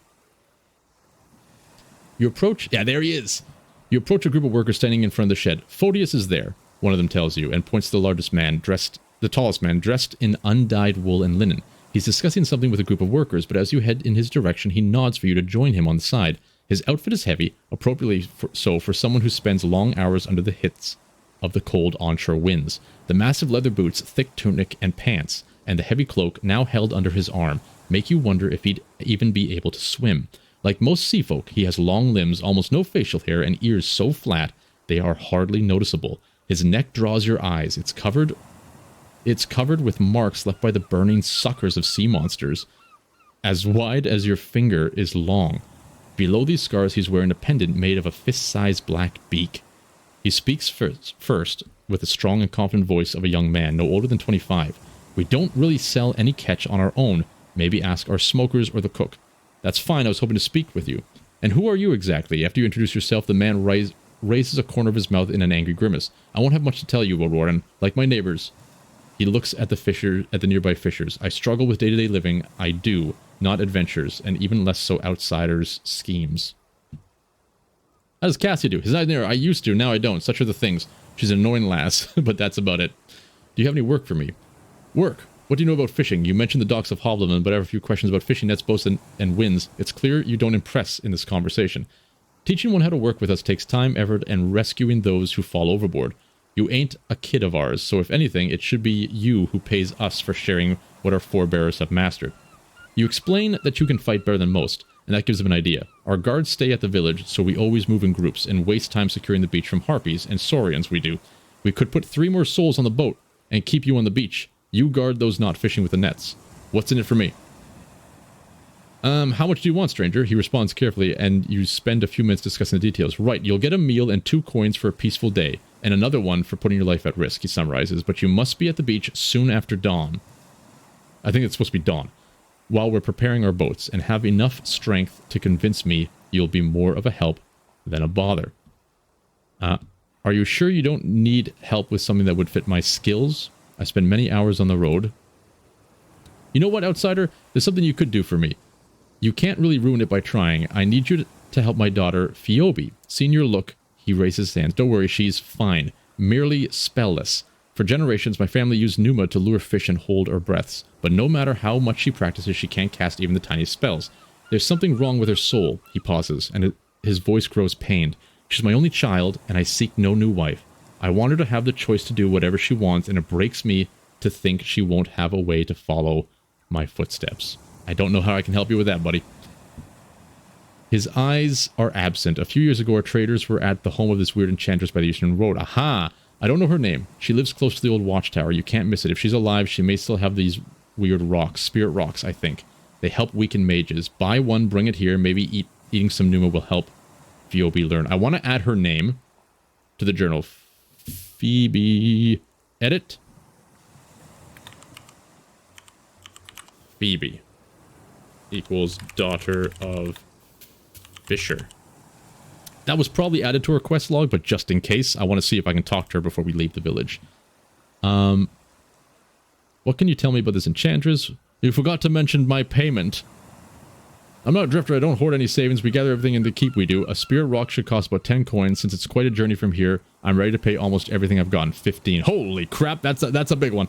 You approach... Yeah, there he is! You approach a group of workers standing in front of the shed. Photius is there, one of them tells you, and points to the tallest man, dressed in undyed wool and linen. He's discussing something with a group of workers, but as you head in his direction, he nods for you to join him on the side. His outfit is heavy, appropriately so for someone who spends long hours under the hits of the cold onshore winds. The massive leather boots, thick tunic and pants, and the heavy cloak now held under his arm make you wonder if he'd even be able to swim. Like most sea folk, he has long limbs, almost no facial hair, and ears so flat they are hardly noticeable. His neck draws your eyes. It's covered with marks left by the burning suckers of sea monsters. As wide as your finger is long. Below these scars, he's wearing a pendant made of a fist-sized black beak. He speaks first with the strong and confident voice of a young man, no older than 25. We don't really sell any catch on our own. Maybe ask our smokers or the cook. That's fine, I was hoping to speak with you. And who are you exactly? After you introduce yourself, the man raises a corner of his mouth in an angry grimace. I won't have much to tell you, Roadwarden. Like my neighbors. He looks at the nearby fishers. I struggle with day-to-day living. I do, not adventures, and even less so outsiders' schemes. How does Cassie do? His eyes there. I used to, now I don't. Such are the things. She's an annoying lass, but that's about it. Do you have any work for me? Work? What do you know about fishing? You mentioned the docks of Hovleman, but I have a few questions about fishing nets, boats, and winds. It's clear you don't impress in this conversation. Teaching one how to work with us takes time, effort, and rescuing those who fall overboard. You ain't a kid of ours, so if anything, it should be you who pays us for sharing what our forebears have mastered. You explain that you can fight better than most, and that gives them an idea. Our guards stay at the village, so we always move in groups and waste time securing the beach from harpies and saurians we do. We could put 3 more souls on the boat and keep you on the beach. You guard those not fishing with the nets. What's in it for me? How much do you want, stranger? He responds carefully, and you spend a few minutes discussing the details. Right, you'll get a meal and 2 coins for a peaceful day, and another one for putting your life at risk, he summarizes, but you must be at the beach soon after dawn. I think it's supposed to be dawn. While we're preparing our boats, and have enough strength to convince me you'll be more of a help than a bother. Are you sure you don't need help with something that would fit my skills? I spend many hours on the road. You know what, outsider? There's something you could do for me. You can't really ruin it by trying. I need you to help my daughter, Phoebe. Seeing your look, he raises his hands. Don't worry, she's fine. Merely spellless. For generations, my family used Numa to lure fish and hold our breaths. But no matter how much she practices, she can't cast even the tiniest spells. There's something wrong with her soul. He pauses, and his voice grows pained. She's my only child, and I seek no new wife. I want her to have the choice to do whatever she wants, and it breaks me to think she won't have a way to follow my footsteps. I don't know how I can help you with that, buddy. His eyes are absent. A few years ago, our traders were at the home of this weird enchantress by the Eastern Road. Aha! I don't know her name. She lives close to the old watchtower. You can't miss it. If she's alive, she may still have these weird rocks. Spirit rocks, I think. They help weaken mages. Buy one, bring it here, maybe eat Eating some Numa will help Phoebe learn. I want to add her name to the journal. Phoebe. Edit. Phoebe equals daughter of Fisher. That was probably added to her quest log, but just in case, I want to see if I can talk to her before we leave the village. What can you tell me about this enchantress? You forgot to mention my payment. I'm not a drifter, I don't hoard any savings, we gather everything in the keep we do. A spirit rock should cost about 10 coins, since it's quite a journey from here. I'm ready to pay almost everything I've gotten. 15. Holy crap, that's a big one.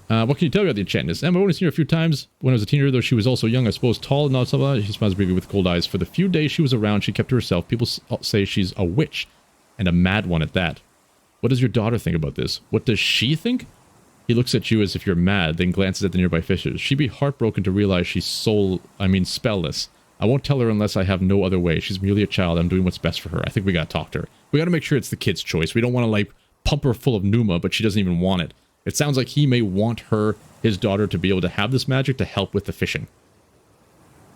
What can you tell me about the enchantress? I've only seen her a few times when I was a teenager, though she was also young, I suppose, tall and not so. She smiles briefly with cold eyes. For the few days she was around, she kept to herself. People say she's a witch, and a mad one at that. What does your daughter think about this? What does she think? He looks at you as if you're mad, then glances at the nearby fishes. She'd be heartbroken to realize she's spellless. I won't tell her unless I have no other way. She's merely a child. I'm doing what's best for her. I think we gotta talk to her. We gotta make sure it's the kid's choice. We don't want to, like, pump her full of Numa, but she doesn't even want it. It sounds like he may want his daughter, to be able to have this magic to help with the fishing.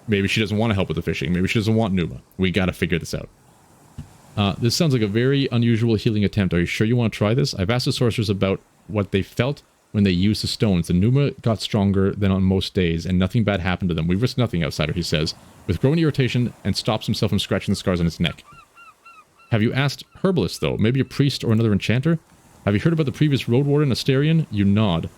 Maybe she doesn't want to help with the fishing. Maybe she doesn't want Numa. We gotta figure this out. This sounds like a very unusual healing attempt. Are you sure you want to try this? I've asked the sorcerers about what they felt when they used the stones. The Numa got stronger than on most days, and nothing bad happened to them. We risk nothing, outsider, he says, with growing irritation, and stops himself from scratching the scars on his neck. Have you asked herbalists, though? Maybe a priest or another enchanter? Have you heard about the previous Roadwarden, Asterion? You nod.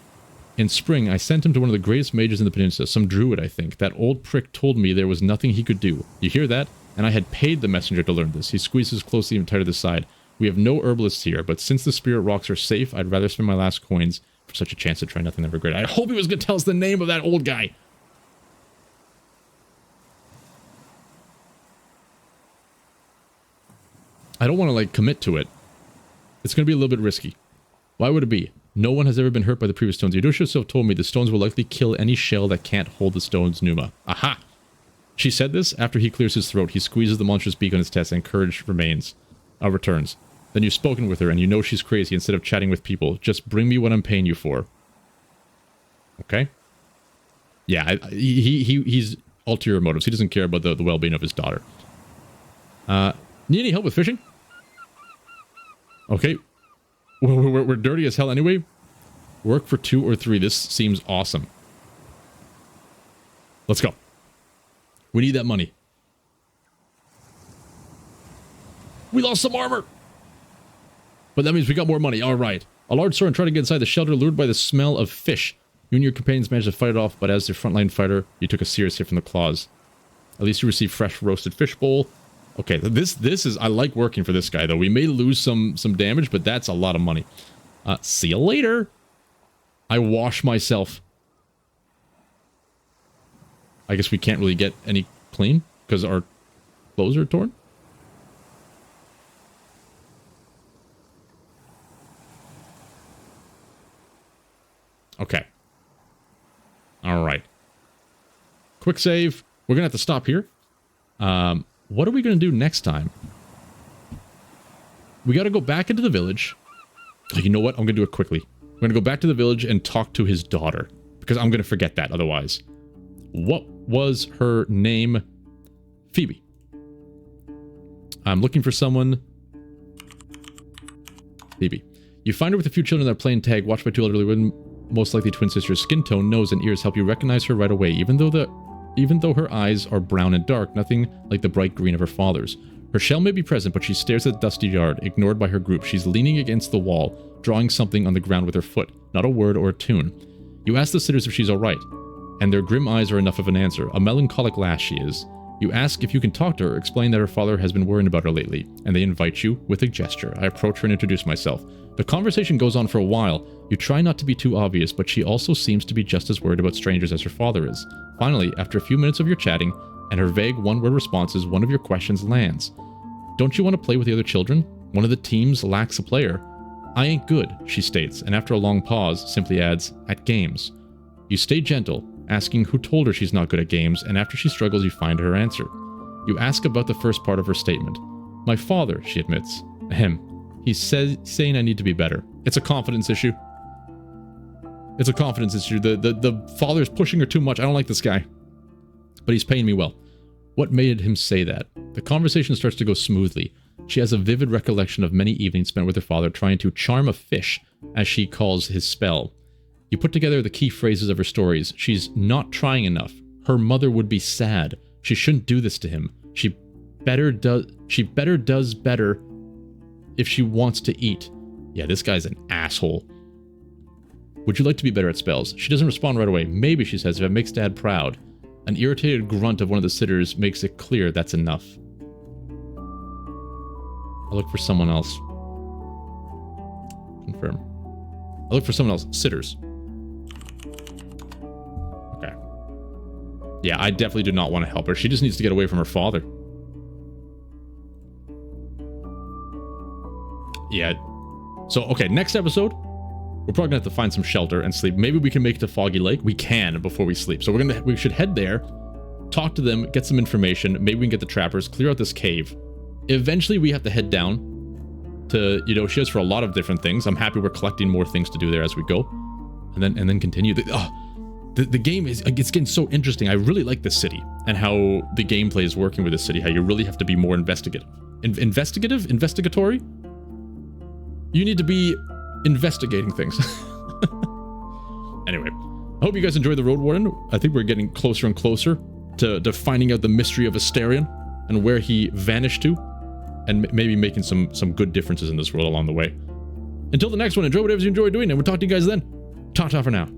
In spring, I sent him to one of the greatest mages in the peninsula, some druid, I think. That old prick told me there was nothing he could do. You hear that? And I had paid the messenger to learn this. He squeezes closely and tighter to the side. We have no herbalists here, but since the spirit rocks are safe, I'd rather spend my last coins for such a chance to try nothing ever great. I hope he was going to tell us the name of that old guy. I don't want to, like, commit to it. It's going to be a little bit risky. Why would it be? No one has ever been hurt by the previous stones. Yudosha herself told me the stones will likely kill any shell that can't hold the stone's Numa. Aha! She said this after he clears his throat. He squeezes the monstrous beak on his chest, and courage returns. Then you've spoken with her, and you know she's crazy instead of chatting with people. Just bring me what I'm paying you for. Okay? Yeah, he's ulterior motives. He doesn't care about the well-being of his daughter. Need any help with fishing? Okay. We're dirty as hell anyway. Work for 2 or 3. This seems awesome. Let's go. We need that money. We lost some armor. But that means we got more money. All right. A large sword tried to get inside the shelter, lured by the smell of fish. You and your companions managed to fight it off, but as their frontline fighter, you took a serious hit from the claws. At least you received fresh roasted fish bowl. Okay, this is... I like working for this guy, though. We may lose some damage, but that's a lot of money. See you later. I wash myself. I guess we can't really get any clean because our clothes are torn. Okay. All right. Quick save. We're going to have to stop here. What are we going to do next time? We got to go back into the village. Oh, you know what? I'm going to do it quickly. We're going to go back to the village and talk to his daughter. Because I'm going to forget that otherwise. What was her name? Phoebe. I'm looking for someone. Phoebe. You find her with a few children that are playing tag, watched by 2 elderly women, most likely twin sisters. Skin tone, nose, and ears help you recognize her right away, even though her eyes are brown and dark, nothing like the bright green of her father's. Her shell may be present, but she stares at the dusty yard, ignored by her group. She's leaning against the wall, drawing something on the ground with her foot, not a word or a tune. You ask the sitters if she's alright, and their grim eyes are enough of an answer. A melancholic lass she is. You ask if you can talk to her, explain that her father has been worrying about her lately, and they invite you with a gesture. I approach her and introduce myself. The conversation goes on for a while. You try not to be too obvious, but she also seems to be just as worried about strangers as her father is. Finally, after a few minutes of your chatting, and her vague one-word responses, one of your questions lands. Don't you want to play with the other children? One of the teams lacks a player. I ain't good, she states, and after a long pause, simply adds, at games. You stay gentle, asking who told her she's not good at games, and after she struggles, you find her answer. You ask about the first part of her statement. My father, she admits. Ahem. He's saying I need to be better. It's a confidence issue. It's a confidence issue. The father's pushing her too much. I don't like this guy. But he's paying me well. What made him say that? The conversation starts to go smoothly. She has a vivid recollection of many evenings spent with her father trying to charm a fish, as she calls his spell. You put together the key phrases of her stories. She's not trying enough. Her mother would be sad. She shouldn't do this to him. She better does better if she wants to eat. Yeah, this guy's an asshole. Would you like to be better at spells? She doesn't respond right away. Maybe, she says, if it makes Dad proud. An irritated grunt of one of the sitters makes it clear that's enough. I'll look for someone else. Confirm. I'll look for someone else. Sitters. Okay. Yeah, I definitely do not want to help her. She just needs to get away from her father. Yeah. So, okay, next episode, we're probably gonna have to find some shelter and sleep. Maybe we can make it to Foggy Lake. We can before we sleep. So we should head there, talk to them, get some information. Maybe we can get the trappers, clear out this cave. Eventually, we have to head down to Yoshio's for a lot of different things. I'm happy we're collecting more things to do there as we go, and then continue. The game it's getting so interesting. I really like this city and how the gameplay is working with this city. How you really have to be more investigative. Investigatory. You need to be investigating things. Anyway, I hope you guys enjoyed the Roadwarden. I think we're getting closer and closer to finding out the mystery of Asterion and where he vanished to, and maybe making some good differences in this world along the way. Until the next one, enjoy whatever you enjoy doing, and we'll talk to you guys then. Ta-ta for now.